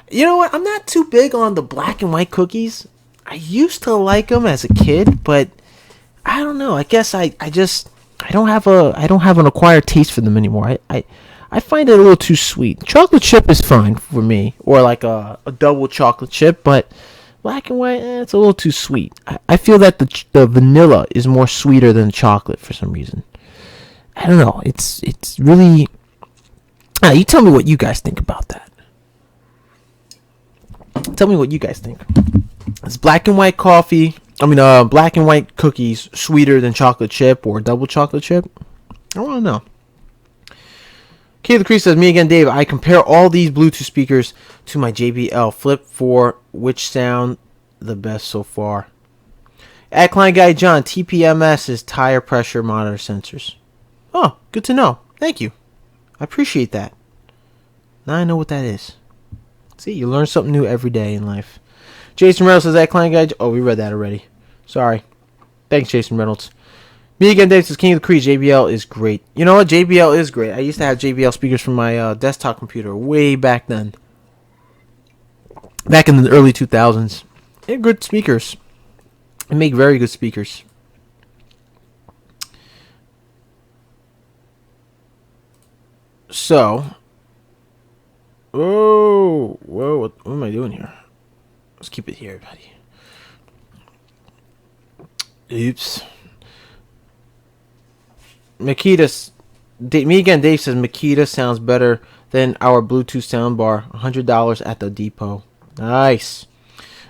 You know what? I'm not too big on the black and white cookies. I used to like them as a kid, but I don't know. I guess I don't have an acquired taste for them anymore. I find it a little too sweet. Chocolate chip is fine for me, or like a double chocolate chip, but black and white, it's a little too sweet. I feel that the vanilla is more sweeter than the chocolate for some reason. I don't know. It's really... you tell me what you guys think about that. Tell me what you guys think. Is black and white black and white cookies sweeter than chocolate chip or double chocolate chip? I want to know. Kay the Crease says, me again, Dave. I compare all these Bluetooth speakers to my JBL Flip 4. Which sound the best so far? At Klein Guy John, TPMS is tire pressure monitor sensors. Oh, good to know. Thank you. I appreciate that. Now I know what that is. See, you learn something new every day in life. Jason Reynolds says, that Klein Guy... Oh, we read that already. Sorry. Thanks, Jason Reynolds. Me again, Dave says, King of the Crease, JBL is great. You know what? JBL is great. I used to have JBL speakers from my desktop computer way back then. Back in the early 2000s. They're good speakers. They make very good speakers. So, whoa, what am I doing here? Let's keep it here, buddy. Oops. Makita, me again. Dave says Makita sounds better than our Bluetooth soundbar. $100 at the depot. Nice.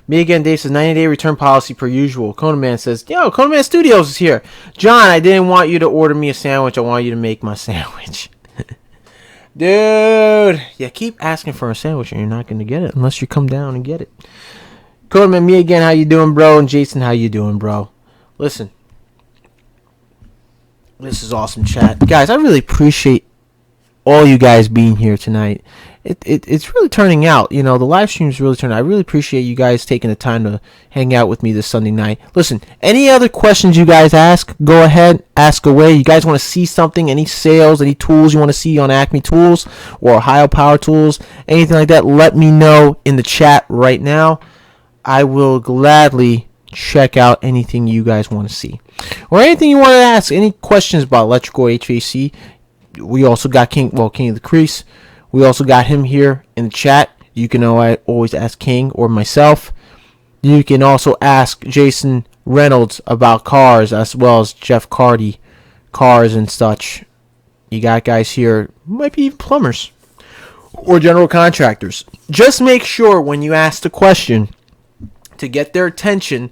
Me again. Dave says 90-day return policy per usual. Conan Man says, yo, Conan Man Studios is here. John, I didn't want you to order me a sandwich. I want you to make my sandwich. Dude, yeah, keep asking for a sandwich and you're not going to get it unless you come down and get it. Conan, me again, how you doing, bro? And Jason, how you doing, bro? Listen, this is awesome chat. Guys, I really appreciate all you guys being here tonight. It's really turning out. You know, the live stream is really turning out. I really appreciate you guys taking the time to hang out with me this Sunday night. Listen, any other questions you guys ask, go ahead, ask away. You guys want to see something, any sales, any tools you want to see on Acme Tools or Ohio Power Tools, anything like that, let me know in the chat right now. I will gladly check out anything you guys want to see. Or anything you want to ask, any questions about electrical HVAC. We also got King of the Crease. We also got him here in the chat. You can always ask King or myself. You can also ask Jason Reynolds about cars, as well as Jeff Cardy, cars and such. You got guys here, might be even plumbers or general contractors. Just make sure when you ask the question, to get their attention,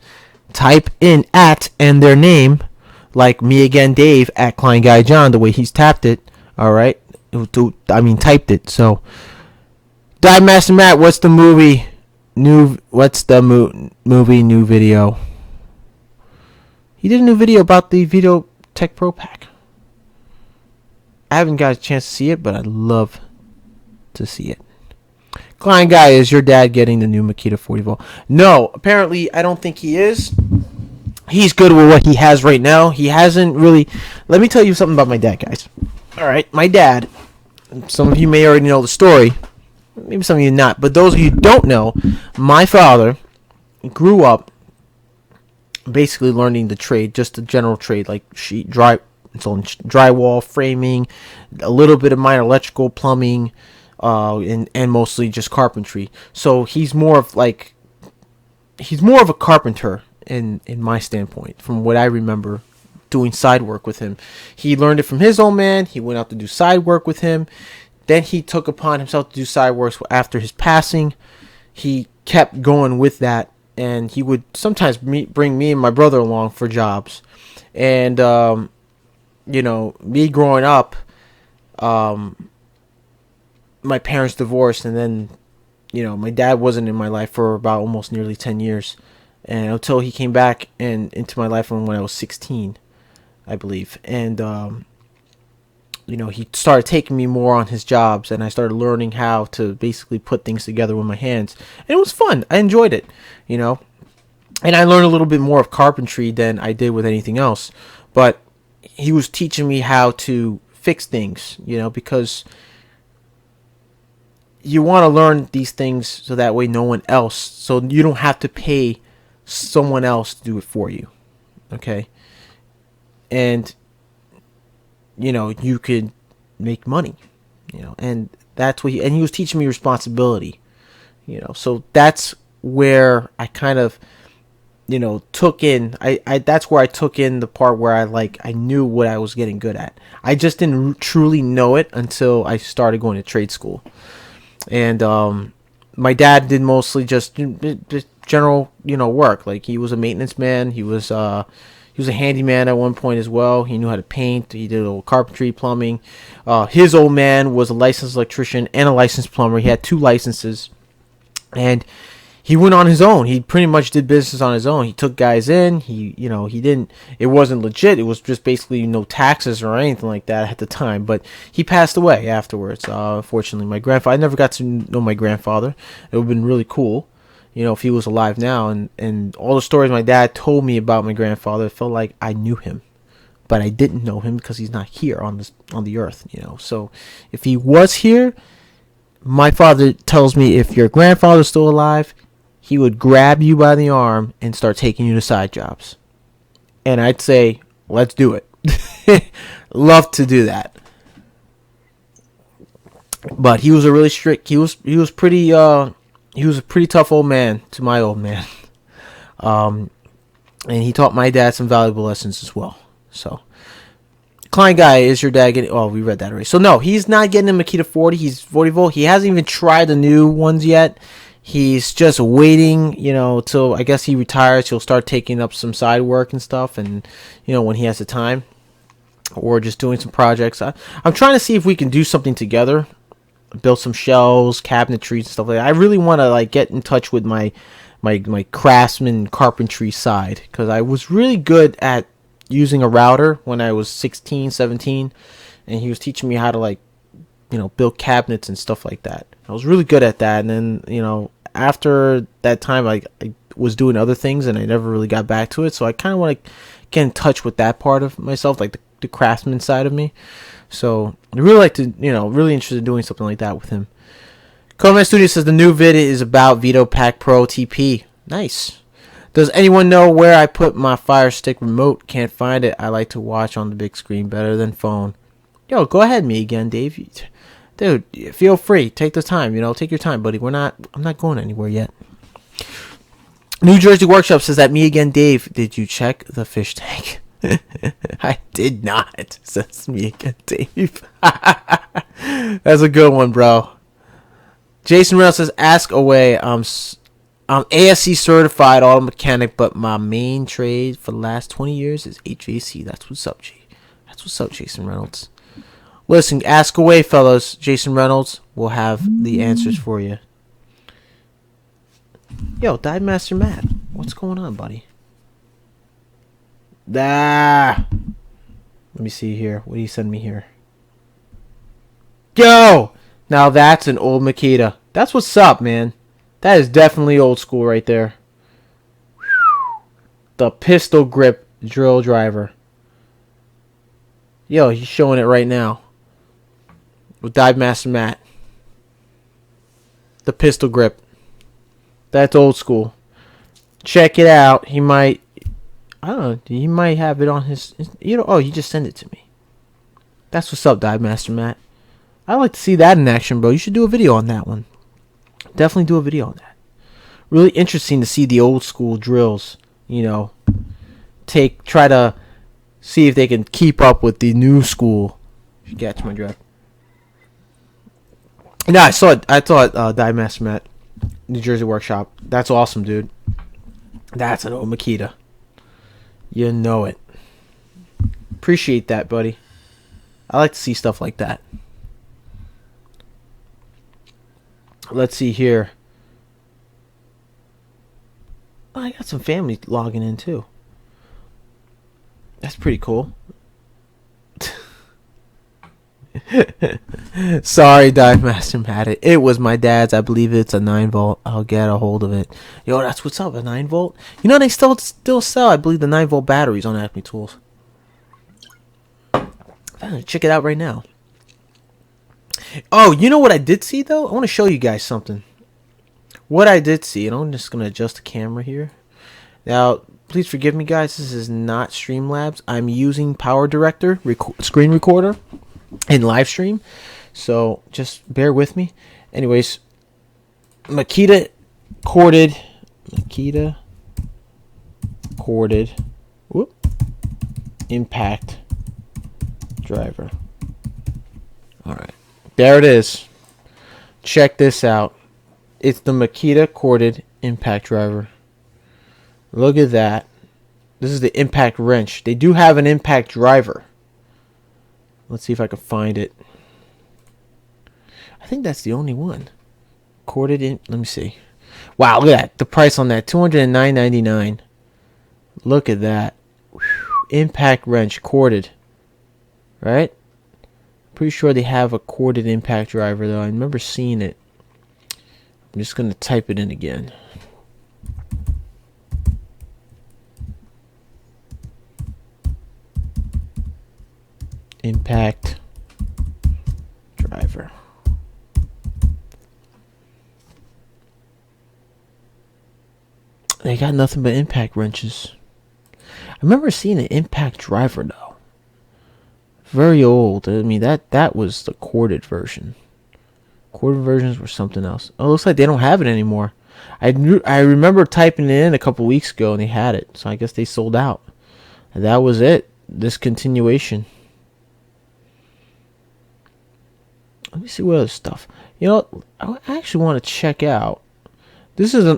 type in @ and their name, like me again, Dave, @ Klein Guy John, the way he's tapped it. All right. Typed it. So, Dive Master Matt, what's the movie? Movie new video? He did a new video about the Video Tech Pro Pack. I haven't got a chance to see it, but I'd love to see it. Klein Guy, is your dad getting the new Makita 40 volt? No, apparently I don't think he is. He's good with what he has right now. He hasn't really. Let me tell you something about my dad, guys. All right, my dad. Some of you may already know the story. Maybe some of you not. But those of you who don't know, my father grew up basically learning the trade, just the general trade, like drywall, framing, a little bit of minor electrical, plumbing, and mostly just carpentry. So he's more of a carpenter in my standpoint, from what I remember doing side work with him. He learned it from his old man. He went out to do side work with him. Then he took upon himself to do side works after his passing. He kept going with that, and he would sometimes bring me and my brother along for jobs. And me growing up, my parents divorced, and then my dad wasn't in my life for about almost nearly 10 years, and until he came back and into my life when I was 16, I believe. And he started taking me more on his jobs, and I started learning how to basically put things together with my hands, and it was fun. I enjoyed it, and I learned a little bit more of carpentry than I did with anything else. But he was teaching me how to fix things, because you want to learn these things so that way so you don't have to pay someone else to do it for you. Okay. And, you could make money, and that's what he was teaching me responsibility, so that's where I kind of, took in, that's where I took in the part where I knew what I was getting good at. I just didn't truly know it until I started going to trade school. And, my dad did mostly just general, work. Like, he was a maintenance man. He was a handyman at one point as well. He knew how to paint. He did a little carpentry, plumbing. His old man was a licensed electrician and a licensed plumber. He had 2 licenses, and he went on his own. He pretty much did business on his own. He took guys in. He didn't. It wasn't legit. It was just basically no taxes or anything like that at the time. But he passed away afterwards. Unfortunately, my grandfather. I never got to know my grandfather. It would have been really cool, if he was alive now. And all the stories my dad told me about my grandfather, it felt like I knew him, but I didn't know him because he's not here on the earth. So if he was here, my father tells me if your grandfather's still alive, he would grab you by the arm and start taking you to side jobs. And I'd say, let's do it. Love to do that. But he was a really strict. He was pretty. He was a pretty tough old man to my old man. And he taught my dad some valuable lessons as well. So, Klein guy, is your dad getting? Oh, we read that already. So no, he's not getting a Makita 40. He's 40 volt. He hasn't even tried the new ones yet. He's just waiting, till I guess he retires. He'll start taking up some side work and stuff, and when he has the time, or just doing some projects. I'm trying to see if we can do something together, build some shelves, cabinetries, and stuff like that. I really want to get in touch with my craftsman carpentry side, because I was really good at using a router when I was 16, 17, and he was teaching me how to build cabinets and stuff like that. I was really good at that, and then after that time I was doing other things and I never really got back to it. So I kind of want to get in touch with that part of myself, like the craftsman side of me. So I really like to, really interested in doing something like that with him. Coleman Studio says the new vid is about Vito Pack Pro TP. Nice. Does anyone know where I put my Fire Stick remote? Can't find it. I like to watch on the big screen better than phone. Yo, go ahead, me again, Dave. Dude, feel free. Take the time. Take your time, buddy. I'm not going anywhere yet. New Jersey Workshop says that me again, Dave. Did you check the fish tank? I did not. Says me again, Dave. That's a good one, bro. Jason Reynolds says, ask away. I'm ASC certified auto mechanic, but my main trade for the last 20 years is HVAC. That's what's up, G. That's what's up, Jason Reynolds. Listen, ask away, fellas. Jason Reynolds will have the answers for you. Yo, Dive Master Matt, what's going on, buddy? Let me see here. What do you send me here? Yo! Now that's an old Makita. That's what's up, man. That is definitely old school right there. The pistol grip drill driver. Yo, he's showing it right now. With Dive Master Matt. The pistol grip. That's old school. Check it out. He might... I don't know. He might have it on his... Oh, he just sent it to me. That's what's up, Dive Master Matt. I'd like to see that in action, bro. You should do a video on that one. Definitely do a video on that. Really interesting to see the old school drills. Try to see if they can keep up with the new school. If you catch my drift. No, I saw Dive Master Matt, New Jersey Workshop. That's awesome, dude. That's an old Makita. You know it. Appreciate that, buddy. I like to see stuff like that. Let's see here. Oh, I got some family logging in too. That's pretty cool. Sorry, Dive Master Matt. It was my dad's. I believe it's a 9 volt. I'll get a hold of it. Yo, that's what's up. A 9 volt. They still sell, I believe, the 9 volt batteries on Acme Tools. Check it out right now. Oh, you know what I did see though? I want to show you guys something. What I did see, and I'm just gonna adjust the camera here. Now, please forgive me, guys. This is not Streamlabs. I'm using Power Director screen recorder in live stream, so just bear with me. Anyways, Makita corded impact driver. All right, there it is. Check this out. It's the Makita corded impact driver. Look at that. This is the impact wrench. They do have an impact driver. Let's see if I can find it. I think that's the only one. Corded in. Let me see. Wow, look at that. The price on that, $209.99. Look at that. Whew. Impact wrench, corded. Right? Pretty sure they have a corded impact driver, though. I remember seeing it. I'm just going to type it in again. Impact driver. They got nothing but impact wrenches. I remember seeing an impact driver though. Very old. I mean that was the corded version. Quarter versions were something else. Oh, it looks like they don't have it anymore. I remember typing it in a couple weeks ago and they had it. So I guess they sold out. And that was it. Discontinuation. Let me see what other stuff. You know, I actually want to check out.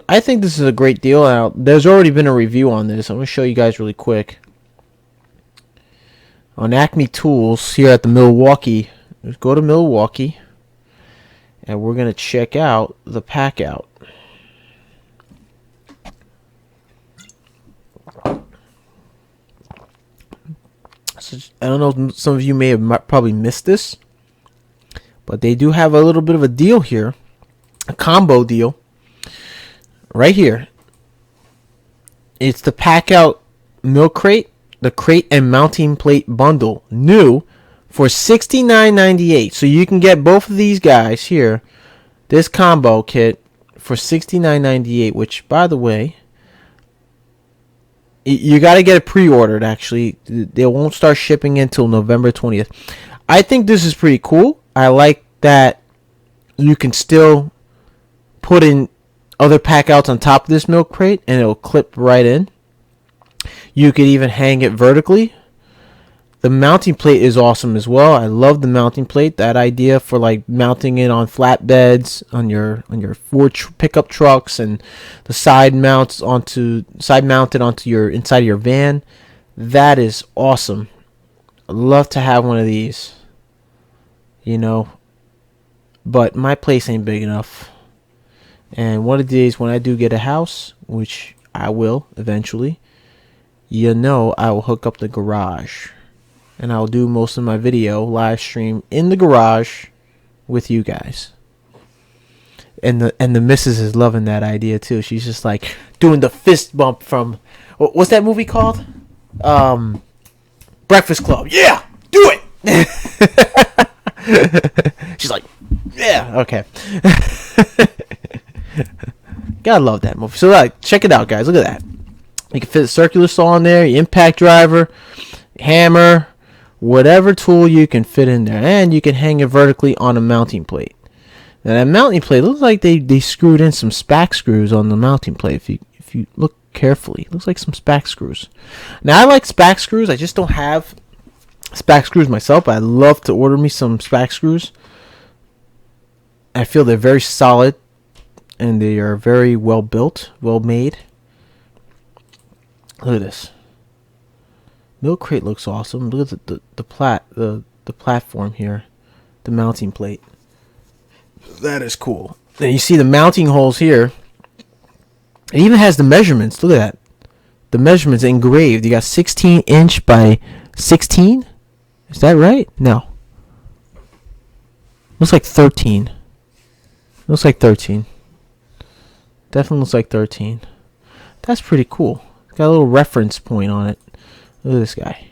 I think this is a great deal. Now, there's already been a review on this. I'm going to show you guys really quick. On Acme Tools here at the Milwaukee. Let's go to Milwaukee. And we're going to check out the pack out. So, I don't know, some of you may have probably missed this. But they do have a little bit of a deal here. A combo deal. Right here. It's the pack out milk crate, the crate and mounting plate bundle. New for $69.98. So you can get both of these guys here. This combo kit for $69.98. Which, by the way, you got to get it pre-ordered, actually. They won't start shipping until November 20th. I think this is pretty cool. I like that you can still put in other pack outs on top of this milk crate and it'll clip right in. You could even hang it vertically. The mounting plate is awesome as well. I love the mounting plate. That idea for like mounting it on flatbeds, on your Ford pickup trucks, and the side mounted onto your inside of your van. That is awesome. I'd love to have one of these. You know, but my place ain't big enough. And one of the days when I do get a house, which I will eventually, you know, I will hook up the garage. And I'll do most of my video live stream in the garage with you guys. And the missus is loving that idea too. She's just like doing the fist bump from, what's that movie called? Breakfast Club. Yeah, do it. She's like, yeah, okay. Gotta love that movie. So like, check it out, guys. Look at that. You can fit a circular saw in there, your impact driver, hammer, whatever tool you can fit in there, and you can hang it vertically on a mounting plate. Now that mounting plate looks like they screwed in some spack screws on the mounting plate. If you look carefully, it looks like some spack screws. Now I like spack screws. I just don't have spack screws myself, but I'd love to order me some spack screws. I feel they're very solid and they are very well built, well made. Look at this. Milk crate looks awesome. Look at the platform here, the mounting plate. That is cool. And you see the mounting holes here. It even has the measurements. Look at that. The measurements engraved. You got 16 inch by 16. Is that right? No. Looks like 13. Looks like 13. Definitely looks like 13. That's pretty cool. It's got a little reference point on it. Look at this guy.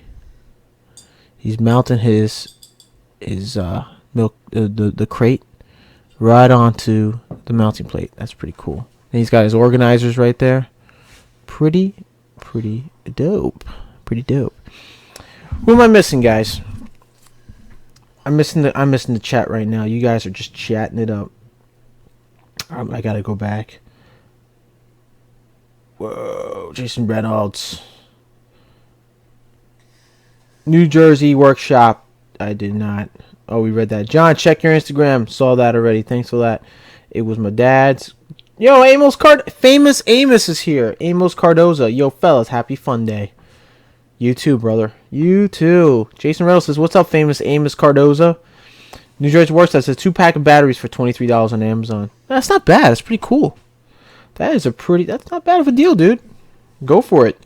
He's mounting his milk the crate right onto the mounting plate. That's pretty cool. And he's got his organizers right there. Pretty dope. Pretty dope. Who am I missing, guys? I'm missing the chat right now. You guys are just chatting it up. I gotta go back. Whoa, Jason Reynolds. New Jersey workshop. I did not. Oh, we read that. John, check your Instagram. Saw that already. Thanks for that. It was my dad's. Yo, famous Amos is here. Amos Cardoza. Yo, fellas, happy fun day. You too, brother. You too. Jason Reynolds says, what's up, famous Amos Cardoza? New Jersey Workshop says 2-pack of batteries for $23 on Amazon. That's not bad. That's pretty cool. That's not bad of a deal, dude. Go for it.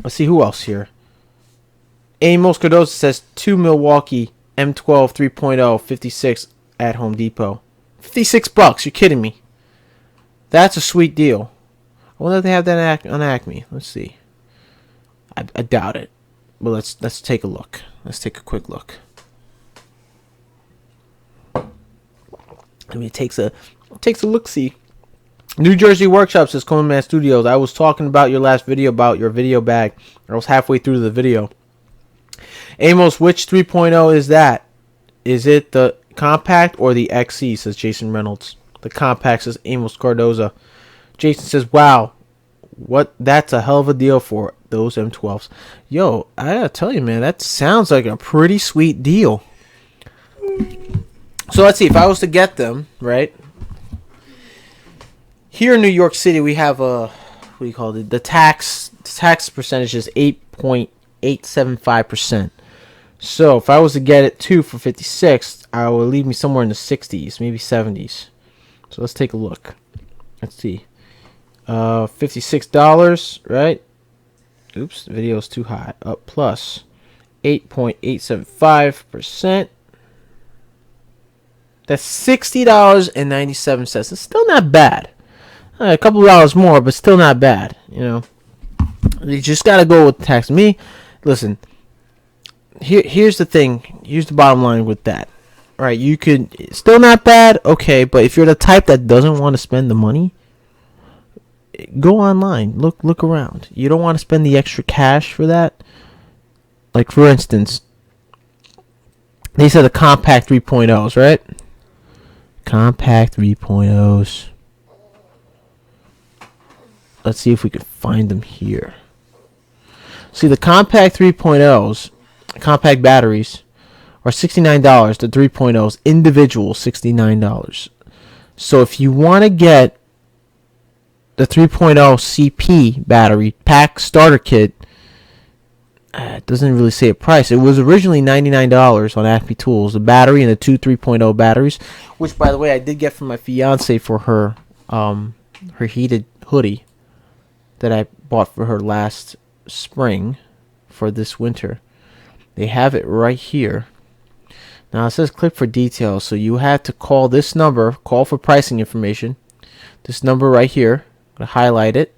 Let's see who else here. Amos Cardoza says 2 Milwaukee M12 3.0 56 at Home Depot. $56. You're kidding me. That's a sweet deal. I wonder if they have that on Acme. Let's see. I doubt it. But let's take a look. Let's take a quick look. I mean, it takes a look-see. New Jersey Workshop says Coleman Man Studios. I was talking about your last video about your video bag. I was halfway through the video. Amos, which 3.0 is that? Is it the compact or the XE, says Jason Reynolds. The compact, says Amos Cardoza. Jason says, wow, that's a hell of a deal for those M12s. Yo, I gotta tell you, man, that sounds like a pretty sweet deal. So let's see, if I was to get them, right? Here in New York City, we have what do you call it? The tax percentage is 8.875%. So if I was to get it two for 56, I would leave me somewhere in the 60s, maybe 70s. So let's take a look. Let's see. $56, right? Oops, the video is too high. Up plus 8.875%. That's $60.97. It's still not bad. A couple of dollars more, but still not bad. You know, you just gotta go with tax. Me, listen. Here's the thing. Here's the bottom line with that. All right, you could still not bad. Okay, but if you're the type that doesn't want to spend the money, go online. Look around. You don't want to spend the extra cash for that. Like for instance, they said the compact 3.0s, right? Compact 3.0s. Let's see if we can find them here. See, the compact 3.0s, compact batteries, are $69. The 3.0s, individual, $69. So if you want to get the 3.0 CP battery pack starter kit, it doesn't really say a price. It was originally $99 on Acme Tools, the battery and the two 3.0 batteries, which, by the way, I did get from my fiance for her heated hoodie that I bought for her last spring for this winter. They have it right here. Now it says click for details, so you have to call this number, call for pricing information. This number right here, I'm going to highlight it.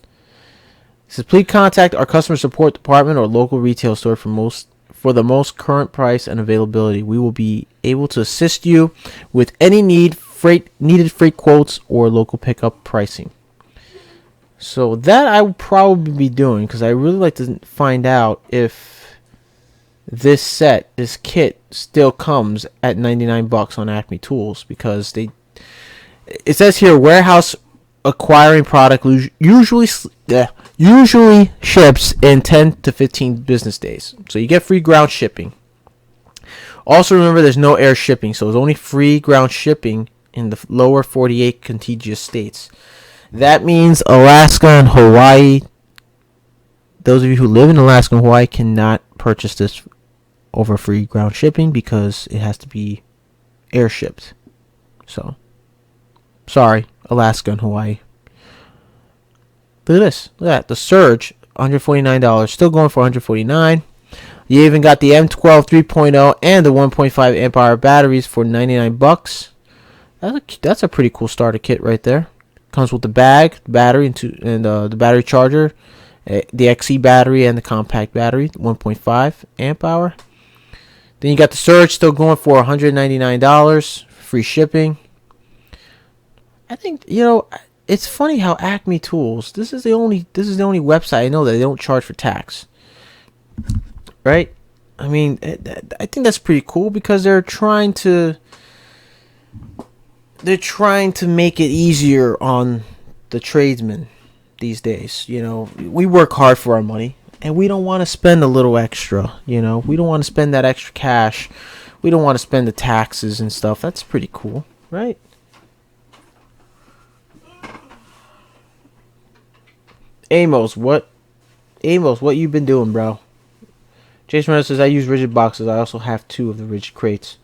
It says please contact our customer support department or local retail store for the most current price and availability. We will be able to assist you with any needed freight quotes or local pickup pricing. So that I will probably be doing, because I really like to find out if this kit still comes at $99 on Acme Tools, because it says here warehouse acquiring product usually ships in 10 to 15 business days. So you get free ground shipping. Also remember there's no air shipping, so it's only free ground shipping in the lower 48 contiguous states. That means Alaska and Hawaii. Those of you who live in Alaska and Hawaii cannot purchase this over free ground shipping because it has to be air shipped. So, sorry, Alaska and Hawaii. Look at this. Look at that. The Surge, $149. Still going for $149. You even got the M12 3.0 and the 1.5 amp hour batteries for $99. That's a pretty cool starter kit right there. Comes with the bag, the battery, and the battery charger, the XE battery, and the compact battery, 1.5 amp hour. Then you got the Surge still going for $199, free shipping. I think, you know, it's funny how Acme Tools, this is the only website I know that they don't charge for tax. Right? I mean, I think that's pretty cool because they're trying to make it easier on the tradesmen these days. You know, we work hard for our money and we don't want to spend a little extra, you know. We don't want to spend that extra cash. We don't want to spend the taxes and stuff. That's pretty cool, right? Amos, what you been doing, bro? Jason Reynolds says, I use rigid boxes. I also have 2 of the rigid crates.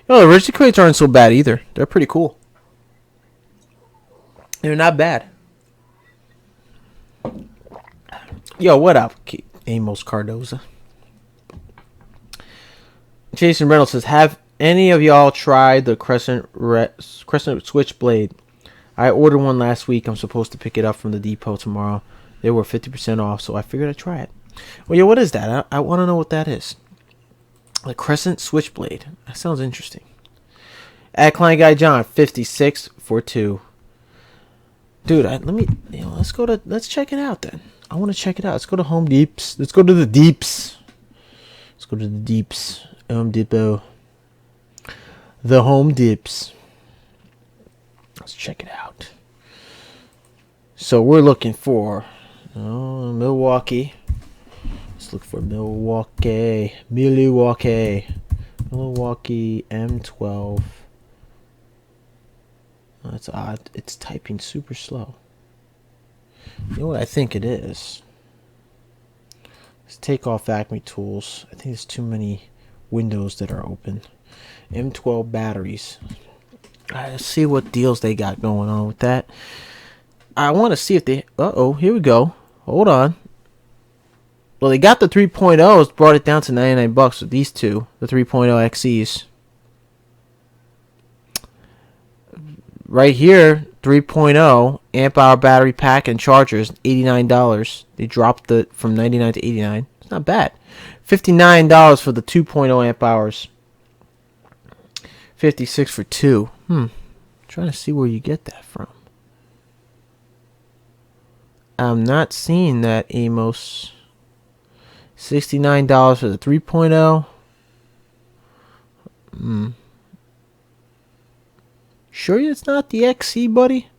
No, the rigid crates aren't so bad either. They're pretty cool. They're not bad. Yo, what up, Amos Cardoza? Jason Reynolds says, have any of y'all tried the Crescent Switchblade? I ordered one last week. I'm supposed to pick it up from the depot tomorrow. They were 50% off, so I figured I'd try it. Well, yeah, what is that? I want to know what that is. The Crescent Switchblade. That sounds interesting. At Client Guy John, 56 for 2. Dude, let's check it out then. I want to check it out. Let's go to Home Deeps. Let's go to the Deeps. Home Depot. The home dips. Let's check it out. So we're looking for Milwaukee. Let's look for Milwaukee M12. Oh, that's odd. It's typing super slow. You know what I think it is? Let's take off Acme Tools. I think there's too many windows that are open. M12 batteries. Let's see what deals they got going on with that. I want to see if they... Uh-oh, here we go. Hold on. Well, they got the 3.0s, brought it down to $99 with these two. The 3.0 XEs. Right here, 3.0 amp hour battery pack and chargers, $89. They dropped it from $99 to $89. It's not bad. $59 for the 2.0 amp hours. $56 for two. Trying to see where you get that from. I'm not seeing that, Amos. $69 for the 3.0. Sure it's not the XC, buddy?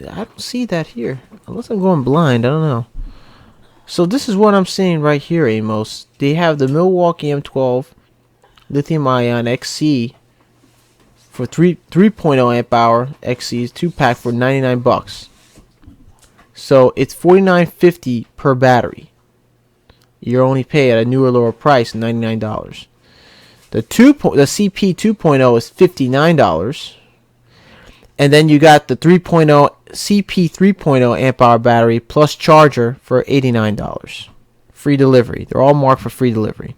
I don't see that here. Unless I'm going blind, I don't know. So this is what I'm seeing right here, Amos. They have the Milwaukee M12 lithium-ion XC for 3.0 amp hour XCs 2-pack for $99. So it's $49.50 per battery. You're only paying at a newer, lower price, $99. The CP 2.0 is $59. And then you got the 3.0 CP 3.0 amp hour battery plus charger for $89. Free delivery. They're all marked for free delivery.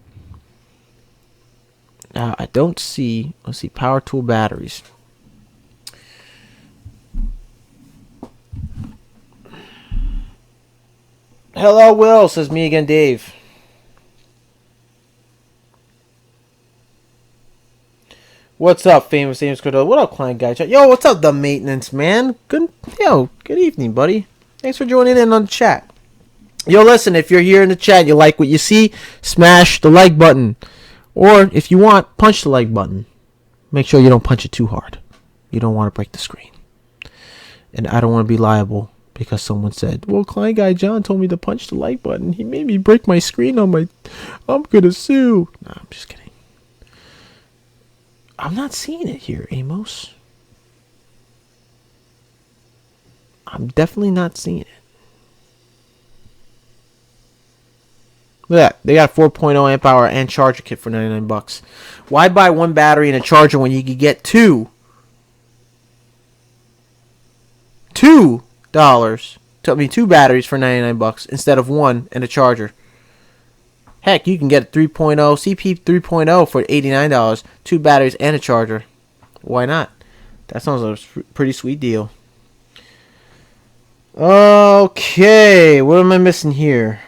Now I don't see. Let's see. Power tool batteries. Hello, Will, says me again, Dave. What's up, famous James Cordell? What up, client guy? Yo, what's up, the maintenance man? Good evening, buddy. Thanks for joining in on the chat. Yo, listen, if you're here in the chat, you like what you see, smash the like button. Or, if you want, punch the like button. Make sure you don't punch it too hard. You don't want to break the screen. And I don't want to be liable because someone said, well, client guy John told me to punch the like button. He made me break my screen on my... I'm going to sue. Nah, I'm just kidding. I'm not seeing it here, Amos. I'm definitely not seeing it. Look at that. They got a 4.0 amp hour and charger kit for $99. Why buy one battery and a charger when you could get two batteries for $99 instead of one and a charger? Heck, you can get a 3.0 CP 3.0 for $89, two batteries and a charger. Why not? That sounds like a pretty sweet deal. Okay, what am I missing here?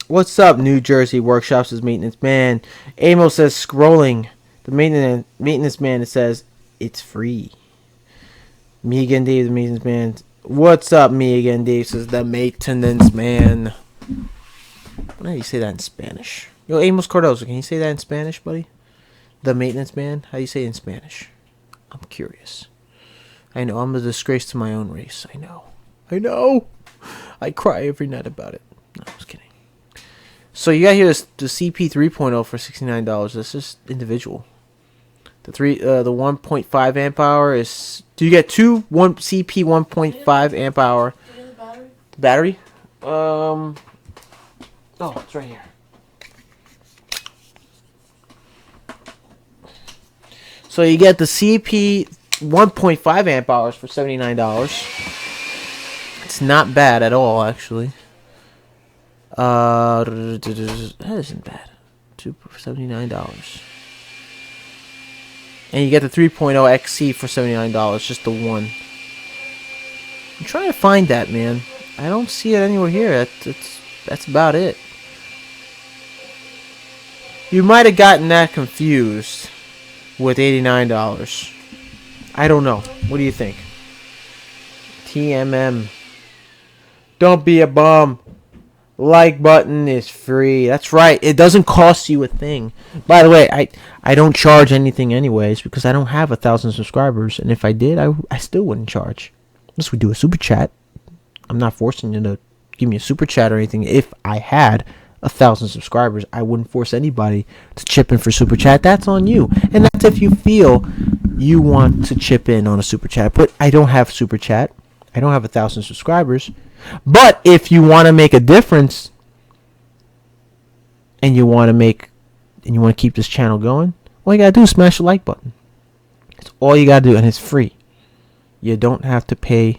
What's up, New Jersey Workshops' maintenance man? Amos says scrolling. The maintenance man, it says it's free. Me again, Dave, the maintenance man. What's up, me again, Dave, says the maintenance man. How do you say that in Spanish? Yo, Amos Cardozo, can you say that in Spanish, buddy? The maintenance man? How do you say it in Spanish? I'm curious. I know, I'm a disgrace to my own race. I know. I cry every night about it. No, I was kidding. So you got here the CP 3.0 for $69. This is individual. The 1.5 amp hour is... Do you get one CP 1.5 amp hour? Battery? Oh, it's right here. So you get the CP 1.5 amp hours for $79. It's not bad at all, actually. That isn't bad. $79. And you get the 3.0 XC for $79, just the one. I'm trying to find that, man. I don't see it anywhere here. That's about it. You might have gotten that confused with $89. I don't know. What do you think? TMM. Don't be a bum. Like button is free. That's right. It doesn't cost you a thing. By the way, I don't charge anything anyways because I don't have 1,000 subscribers. And if I did, I still wouldn't charge. Unless we do a super chat. I'm not forcing you to give me a super chat or anything. If I had 1,000 subscribers, I wouldn't force anybody to chip in for super chat. That's on you. And that's if you feel you want to chip in on a super chat. But I don't have super chat. I don't have 1,000 subscribers. But if you want to make a difference and you want to keep this channel going, all you got to do is smash the like button. It's all you got to do, and it's free. You don't have to pay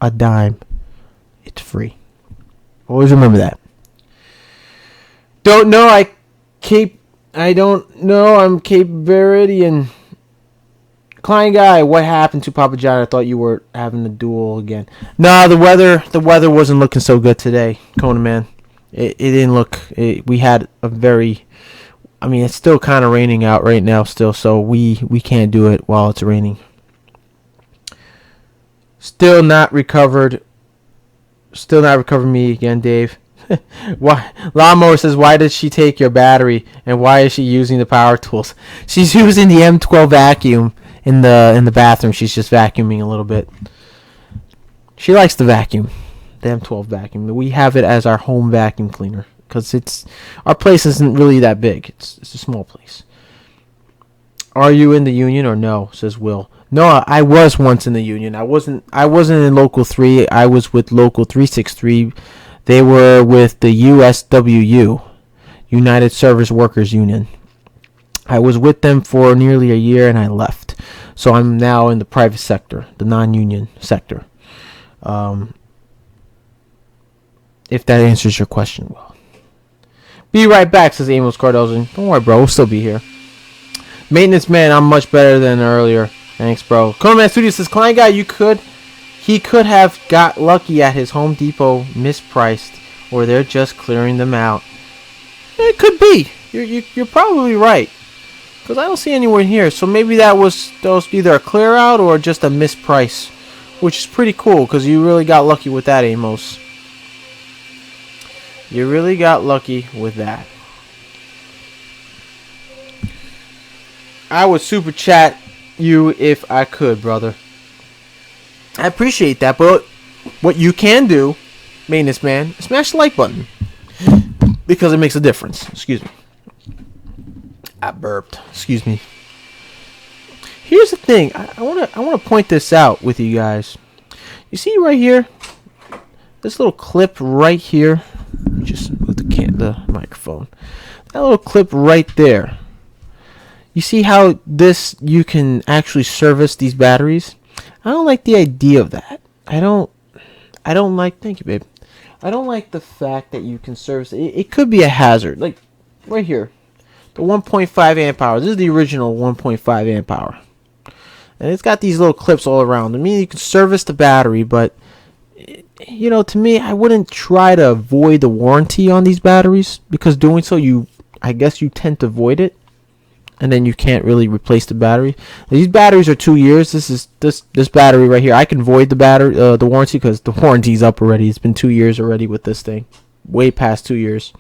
a dime. It's free. Always remember that. Don't know I'm Cape Veridian. Klein guy, what happened to Papa John? I thought you were having a duel again. No, the weather wasn't looking so good today, Conan man. It didn't look. We had a very. I mean, it's still kind of raining out right now, still, so we can't do it while it's raining. Still not recovered. Still not recovering me again, Dave. Why? Lawnmower says, why did she take your battery, and why is she using the power tools? She's using the M12 vacuum. In the bathroom, she's just vacuuming a little bit. She likes the vacuum, the M12 vacuum. We have it as our home vacuum cleaner because our place isn't really that big. It's a small place. Are you in the union or no? Says Will. No, I was once in the union. I wasn't in Local 3. I was with Local 363. They were with the USWU, United Service Workers Union. I was with them for nearly a year and I left. So I'm now in the private sector, the non-union sector. If that answers your question, well. Be right back, says Amos Cardozo. Don't worry, bro. We'll still be here. Maintenance man, I'm much better than earlier. Thanks, bro. Coleman Studio says, Klein guy, he could have got lucky at his Home Depot mispriced, or they're just clearing them out. It could be. You're probably right. Because I don't see anyone here. So maybe that was either a clear out or just a misprice. Which is pretty cool because you really got lucky with that, Amos. You really got lucky with that. I would super chat you if I could, brother. I appreciate that. But what you can do, maintenance man, is smash the like button. Because it makes a difference. Excuse me. I burped. Excuse me. Here's the thing. I want to point this out with you guys. You see right here? This little clip right here. Just move the microphone. That little clip right there. You see how you can actually service these batteries? I don't like the idea of that. I don't like. Thank you, babe. I don't like the fact that you can service it. It could be a hazard. Like right here. The 1.5 amp hour. This is the original 1.5 amp hour. And it's got these little clips all around. I mean, you can service the battery, but, to me, I wouldn't try to avoid the warranty on these batteries. Because doing so, I guess you tend to void it. And then you can't really replace the battery. These batteries are 2 years. This battery right here. I can void the warranty because the warranty's up already. It's been 2 years already with this thing. Way past 2 years.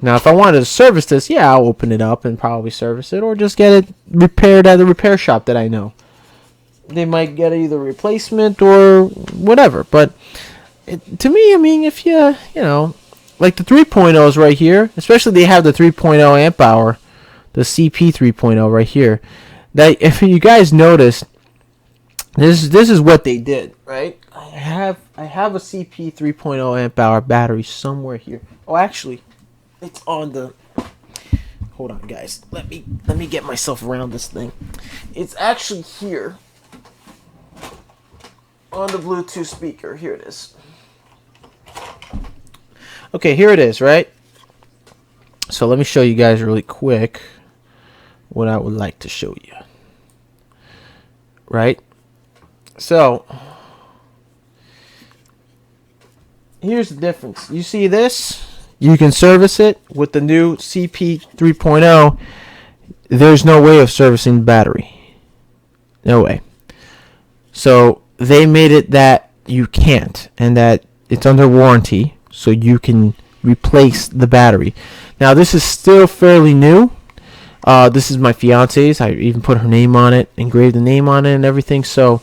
Now, if I wanted to service this, yeah, I'll open it up and probably service it, or just get it repaired at a repair shop that I know. They might get either a replacement or whatever. But to me, I mean, if like the 3.0s right here, especially they have the 3.0 amp hour, the CP 3.0 right here. That if you guys notice, this is what they did, right? I have a CP 3.0 amp hour battery somewhere here. Oh, actually. It's on the. Hold on, guys. Let me get myself around this thing. It's actually here on the Bluetooth speaker. Here it is. Okay, here it is, right? So let me show you guys really quick what I would like to show you. Right? So here's the difference. You see this? You can service it with the new CP 3.0. There's no way of servicing the battery. No way. So they made it that you can't, and that it's under warranty, so you can replace the battery. Now this is still fairly new. This is my fiance's. I even put her name on it, engraved the name on it and everything. So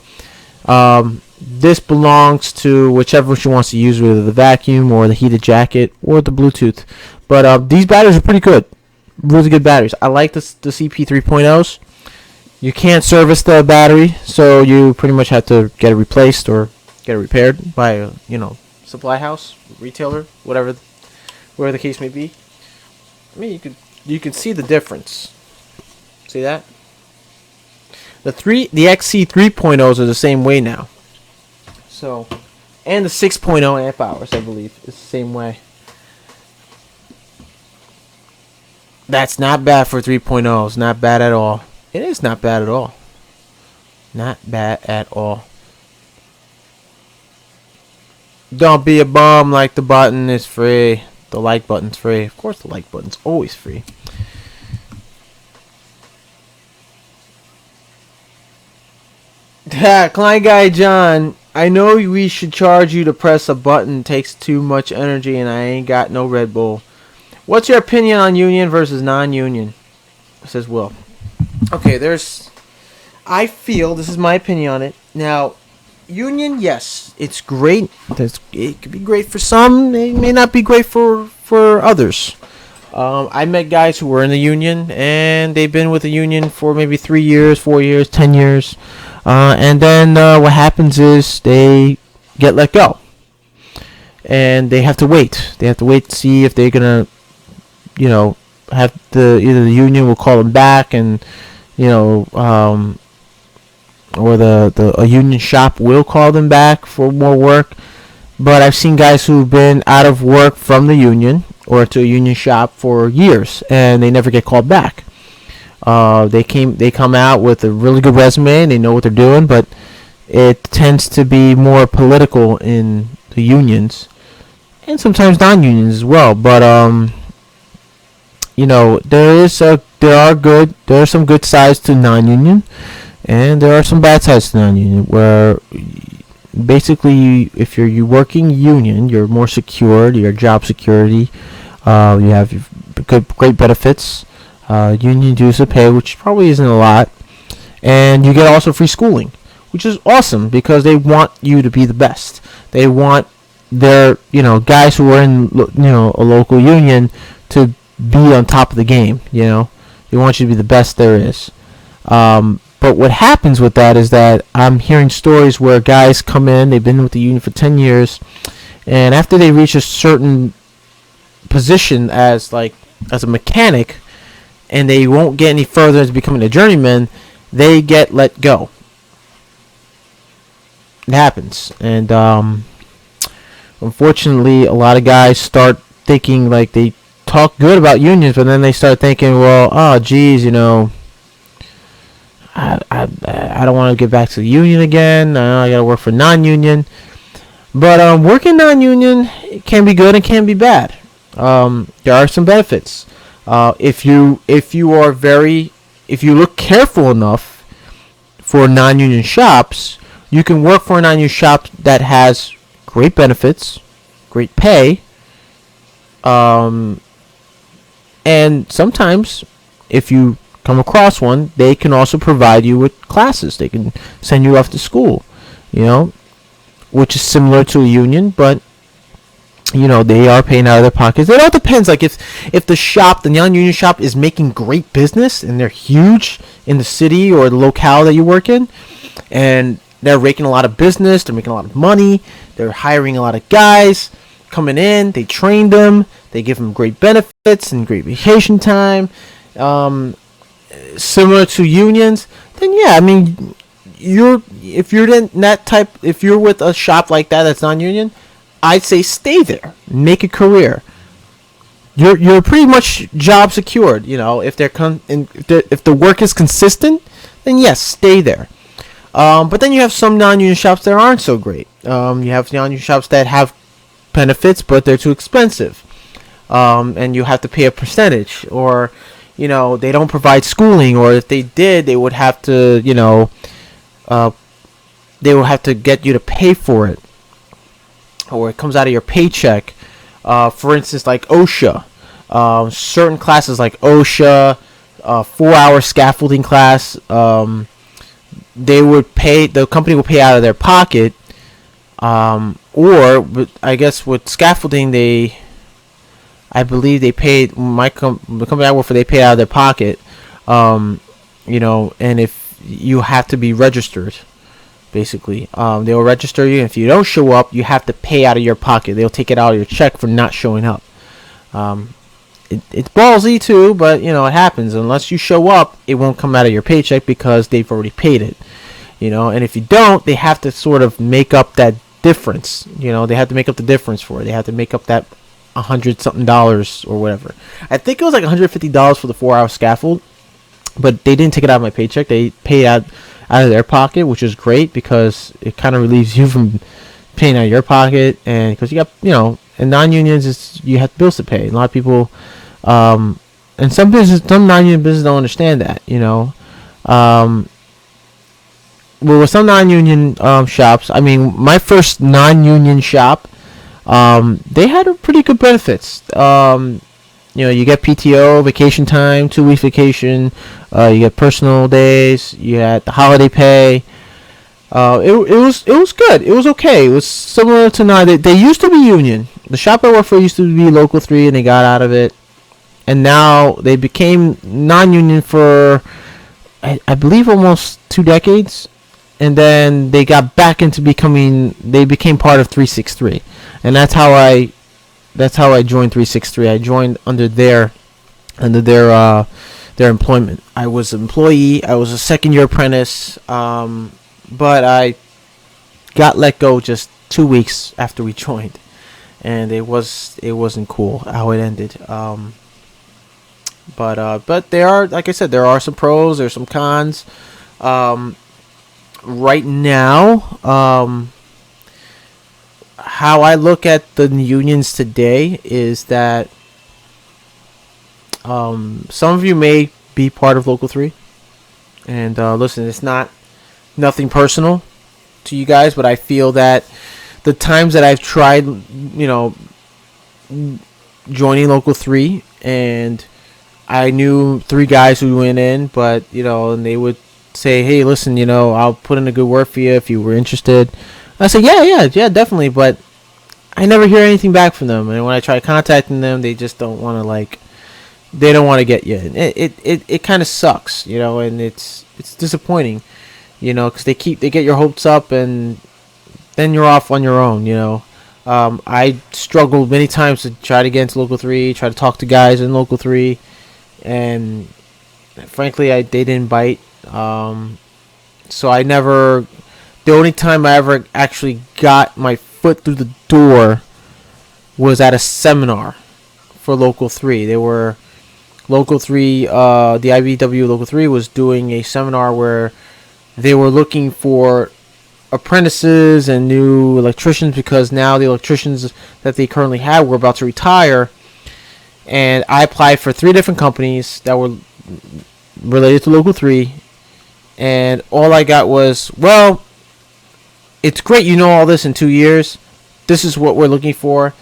this belongs to whichever she wants to use, whether the vacuum or the heated jacket or the Bluetooth. But these batteries are pretty good. Really good batteries. I like the CP 3.0s. You can't service the battery, so you pretty much have to get it replaced or get it repaired by a supply house, retailer, whatever the case may be. I mean, you can see the difference. See that? The XC 3.0s are the same way now. So, and the 6.0 amp hours, I believe, is the same way. That's not bad for 3.0s. Not bad at all. It is not bad at all. Not bad at all. Don't be a bum like the button is free. The like button's free. Of course the like button's always free. Client Guy John, I know we should charge you to press a button. Takes too much energy and I ain't got no Red Bull. What's your opinion on union versus non-union? Says Will. Okay, I feel, this is my opinion on it. Now, union, yes, it's great. It could be great for some. It may not be great for others. I met guys who were in the union, and they've been with the union for maybe 3 years, 4 years, 10 years. And then what happens is they get let go. And they have to wait. They have to wait to see if they're going to, have either the union will call them back and, or a union shop will call them back for more work. But I've seen guys who've been out of work from the union or to a union shop for years and they never get called back. They come out with a really good resume and they know what they're doing, but it tends to be more political in the unions and sometimes non-unions as well. But there are some good sides to non-union, and there are some bad sides to non-union. Where basically, if you're working union, you're more secured. Your job security, you have great benefits. Union dues to pay, which probably isn't a lot, and you get also free schooling, which is awesome because they want you to be the best. They want their guys who are in a local union to be on top of the game. They want you to be the best there is. But what happens with that is that I'm hearing stories where guys come in, they've been with the union for 10 years, and after they reach a certain position as a mechanic, and they won't get any further as becoming a journeyman, they get let go. It happens. And unfortunately, a lot of guys start thinking they talk good about unions, but then they start thinking, well, oh, geez, I don't want to get back to the union again. I got to work for non-union. But working non-union can be good and can be bad. There are some benefits. If you look careful enough for non-union shops, you can work for a non-union shop that has great benefits, great pay, and sometimes if you come across one, they can also provide you with classes. They can send you off to school, which is similar to a union, but they are paying out of their pockets. It all depends. If the non-union shop is making great business and they're huge in the city or the locale that you work in, and they're making a lot of business, they're making a lot of money, they're hiring a lot of guys coming in, they train them, they give them great benefits and great vacation time, similar to unions, then yeah, I mean, if you're with a shop like that's non-union, I'd say stay there, make a career. You're pretty much job secured. If the work is consistent, then yes, stay there. But then you have some non-union shops that aren't so great. You have non-union shops that have benefits, but they're too expensive, and you have to pay a percentage, or they don't provide schooling, or if they did, they would have to get you to pay for it, or it comes out of your paycheck. For instance, like OSHA, certain classes like OSHA, 4-hour scaffolding class. The company would pay out of their pocket, or I guess with scaffolding I believe they paid the company I work for. They paid out of their pocket, and if you have to be registered, basically, they will register you. And if you don't show up, you have to pay out of your pocket. They'll take it out of your check for not showing up. It's ballsy too, but it happens. Unless you show up, it won't come out of your paycheck because they've already paid it. And if you don't, they have to sort of make up that difference. They have to make up the difference for it. They have to make up that $100-something or whatever. I think it was like $150 for the 4-hour scaffold, but they didn't take it out of my paycheck. They paid out of their pocket, which is great because it kind of relieves you from paying out of your pocket, and because you got and non-unions you have bills to pay. A lot of people, and some non-union businesses don't understand that. Well, with some non-union shops, I mean, my first non-union shop, they had pretty good benefits. You get PTO, vacation time, 2 weeks vacation. You get personal days. You had the holiday pay. It was good. It was okay. It was similar to now. They used to be union. The shop I worked for used to be local 3, and they got out of it. And now they became non-union for, I believe, almost 2 decades. And then they got back into they became part of 363. And that's how I joined 363. I joined under their employment. I was an employee. I was a second-year apprentice. But I got let go just 2 weeks after we joined, and it wasn't cool how it ended. But there are, like I said, there are some pros. There's some cons. Right now, how I look at the unions today is that some of you may be part of Local 3, and listen, it's nothing personal to you guys, but I feel that the times that I've tried, joining Local 3, and I knew 3 guys who went in, but, and they would say, hey, listen, I'll put in a good word for you if you were interested. I said, yeah, definitely, but I never hear anything back from them, and when I try contacting them, they just don't want to, they don't want to get you in. It kind of sucks, and it's disappointing. Because they get your hopes up, and then you're off on your own. I struggled many times to try to get into Local 3, try to talk to guys in Local 3, and frankly, they didn't bite. So I never. The only time I ever actually got my foot through the door was at a seminar for Local 3. They were Local 3. The IBW Local 3 was doing a seminar where they were looking for apprentices and new electricians, because now the electricians that they currently have were about to retire. And I applied for 3 different companies that were related to Local 3. And all I got was, well, it's great all this in 2 years. This is what we're looking for.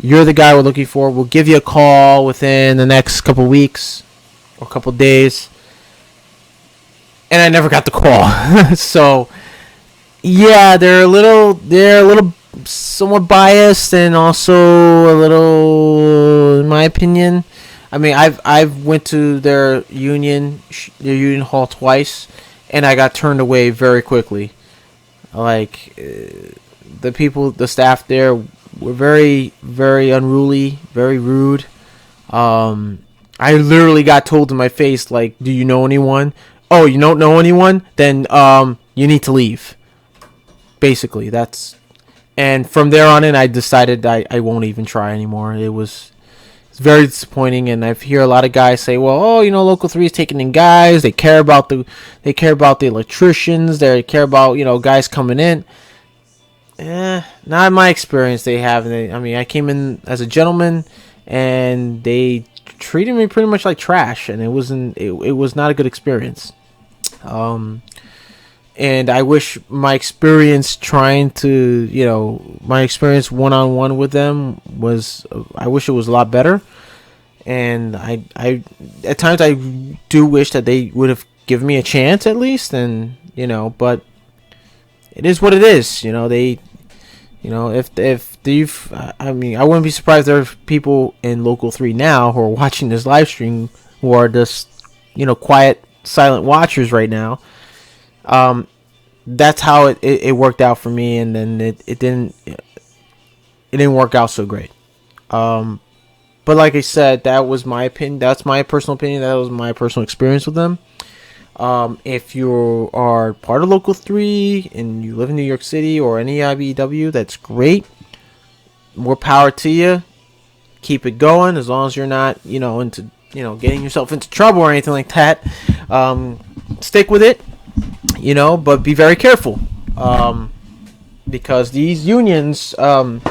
You're the guy we're looking for. We'll give you a call within the next couple weeks or couple days. And I never got the call. So, yeah, they're a little somewhat biased, and also a little, in my opinion. I mean, I've went to their union hall twice, and I got turned away very quickly. The staff there were very, very unruly, very rude. I literally got told to my face, do you know anyone? Oh, you don't know anyone? Then you need to leave. Basically, and from there on in, I decided I won't even try anymore. It's very disappointing, and I hear a lot of guys say, well, Local 3 is taking in guys. They care about the electricians. They care about, guys coming in. Not in my experience. They have. I came in as a gentleman, and they treated me pretty much like trash, and it was not a good experience. And I wish my experience trying to, my experience one-on-one with them I wish it was a lot better. And I at times I do wish that they would have given me a chance at least. And, but it is what it is. If they've, I wouldn't be surprised if there are people in Local 3 now who are watching this live stream who are just, quiet, silent watchers right now. That's how it worked out for me, and then it didn't work out so great. But like I said, that was my opinion. That's my personal opinion. That was my personal experience with them. If you are part of Local 3 and you live in New York City or any IBEW, that's great. More power to you. Keep it going as long as you're not, into, getting yourself into trouble or anything like that. Stick with it, but be very careful. Because these unions, and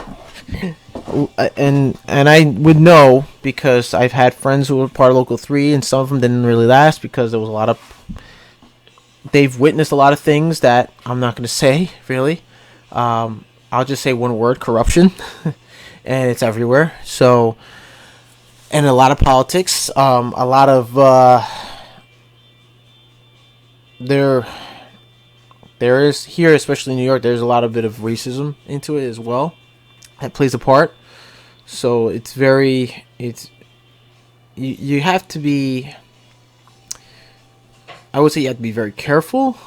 I would know because I've had friends who were part of Local 3 and some of them didn't really last because there was they've witnessed a lot of things that I'm not going to say, really. I'll just say one word: corruption. And it's everywhere. So, and a lot of politics. A lot of there is here, especially in New York, there's a lot of bit of racism into it as well. That plays a part. So you have to be, I would say you have to be very careful.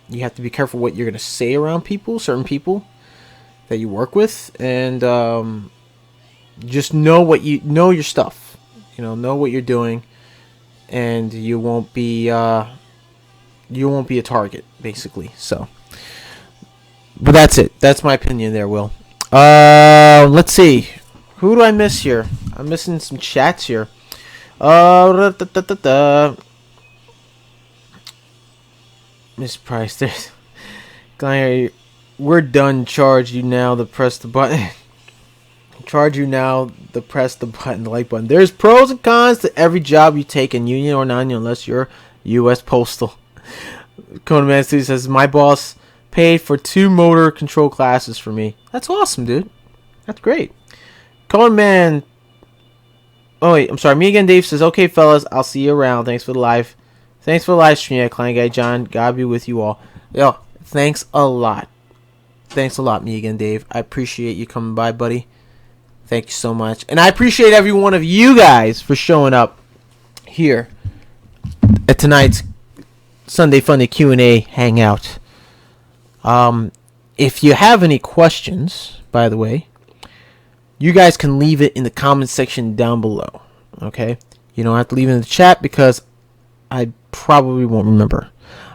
You have to be careful what you're going to say around certain people that you work with, and just know your stuff. Know what you're doing, and you won't be a target, basically. So, but that's it. That's my opinion there, Will. Let's see. Who do I miss here? I'm missing some chats here. Miss Price, there's guy. We're done. Charge you now to press the button. Charge you now to press the button, the like button. There's pros and cons to every job you take, in union or non-union, unless you're U.S. Postal. Conan Man Studio says, my boss paid for 2 motor control classes for me. That's awesome, dude. That's great. Conan Man. Oh, wait. I'm sorry. Me Again Dave says, okay, fellas. I'll see you around. Thanks for the live stream. Yeah, Client Guy John. God be with you all. Yo, thanks a lot. Thanks a lot, Me Again Dave. I appreciate you coming by, buddy. Thank you so much. And I appreciate every one of you guys for showing up here at tonight's Sunday Funday Q&A Hangout. If you have any questions, by the way, you guys can leave it in the comment section down below. Okay? You don't have to leave it in the chat because I probably won't remember.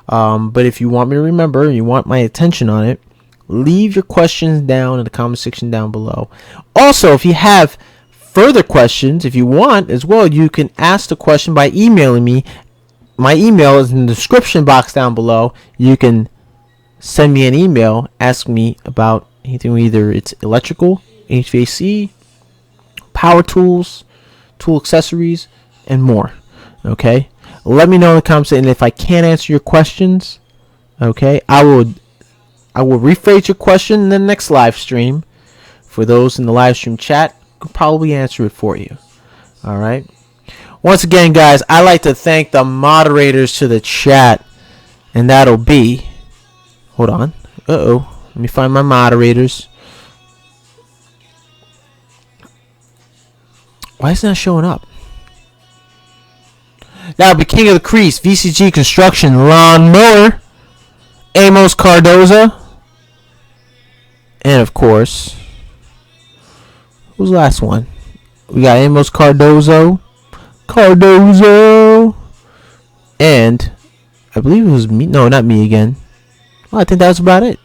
But if you want me to remember, you want my attention on it, leave your questions down in the comment section down below. Also, if you have further questions, if you want as well, you can ask the question by emailing me. My email is in the description box down below. You can send me an email, ask me about anything, either it's electrical, HVAC, power tools, tool accessories, and more. Okay? Let me know in the comments, and if I can't answer your questions, okay, I will rephrase your question in the next live stream. For those in the live stream chat, I could probably answer it for you. All right. Once again, guys, I'd like to thank the moderators to the chat, and that'll be. Hold on. Let me find my moderators. Why is it not showing up? That'll be King of the Crease, VCG Construction, Lawn Mower, Amos Cardoza, and of course, who's the last one? We got Amos Cardozo, and I believe it was me. No, not me again. Well, I think that was about it.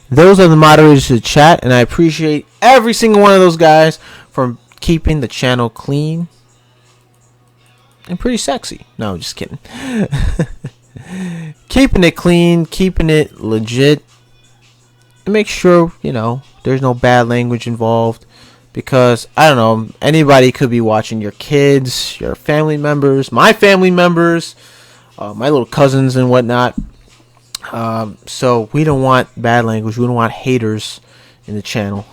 Those are the moderators to the chat, and I appreciate every single one of those guys for keeping the channel clean and pretty sexy. No, I'm just kidding. Keeping it clean, keeping it legit, and make sure, there's no bad language involved. Because, I don't know, anybody could be watching, your kids, your family members, my family members, my little cousins and whatnot. So we don't want bad language. We don't want haters in the channel.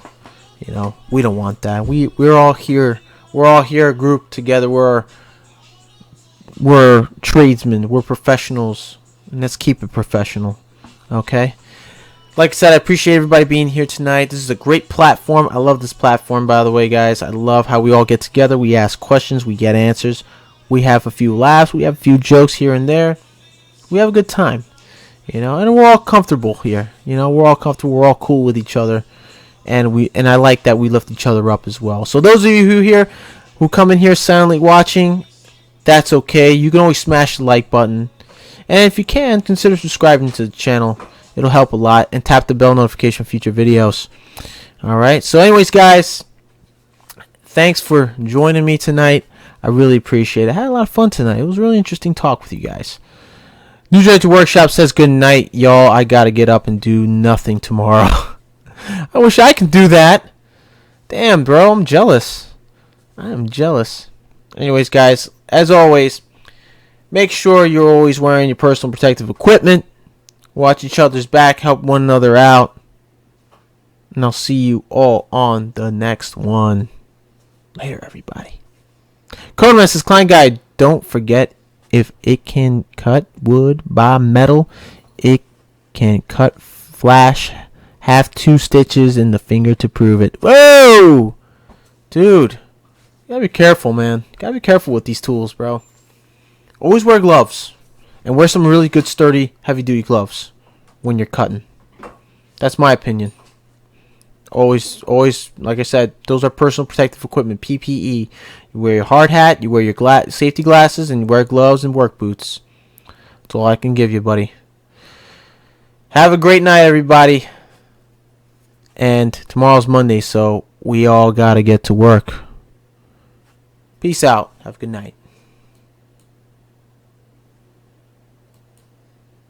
You know, we don't want that. We're all here. We're all here grouped together. We're tradesmen. We're professionals. And let's keep it professional. Okay? Like I said, I appreciate everybody being here tonight. This is a great platform. I love this platform, by the way, guys. I love how we all get together. We ask questions. We get answers. We have a few laughs. We have a few jokes here and there. We have a good time. You know, and we're all comfortable here. You know, we're all comfortable. We're all cool with each other. And I like that we lift each other up as well. So those of you who come in here silently watching, that's okay. You can always smash the like button. And if you can, consider subscribing to the channel. It'll help a lot. And tap the bell notification for future videos. Alright, so anyways, guys, thanks for joining me tonight. I really appreciate it. I had a lot of fun tonight. It was a really interesting talk with you guys. News Director Workshop says good night, y'all. I gotta get up and do nothing tomorrow. I wish I could do that. Damn, bro, I'm jealous. I am jealous. Anyways, guys, as always, make sure you're always wearing your personal protective equipment. Watch each other's back, help one another out. And I'll see you all on the next one. Later, everybody. Codeman says, Klein Guy, don't forget, if it can cut wood by metal, it can cut flash. Have 2 stitches in the finger to prove it. Whoa! Dude, you gotta be careful, man. You gotta be careful with these tools, bro. Always wear gloves. And wear some really good, sturdy, heavy-duty gloves when you're cutting. That's my opinion. Always, like I said, those are personal protective equipment, PPE. You wear your hard hat, you wear your safety glasses, and you wear gloves and work boots. That's all I can give you, buddy. Have a great night, everybody. And tomorrow's Monday, so we all gotta get to work. Peace out. Have a good night.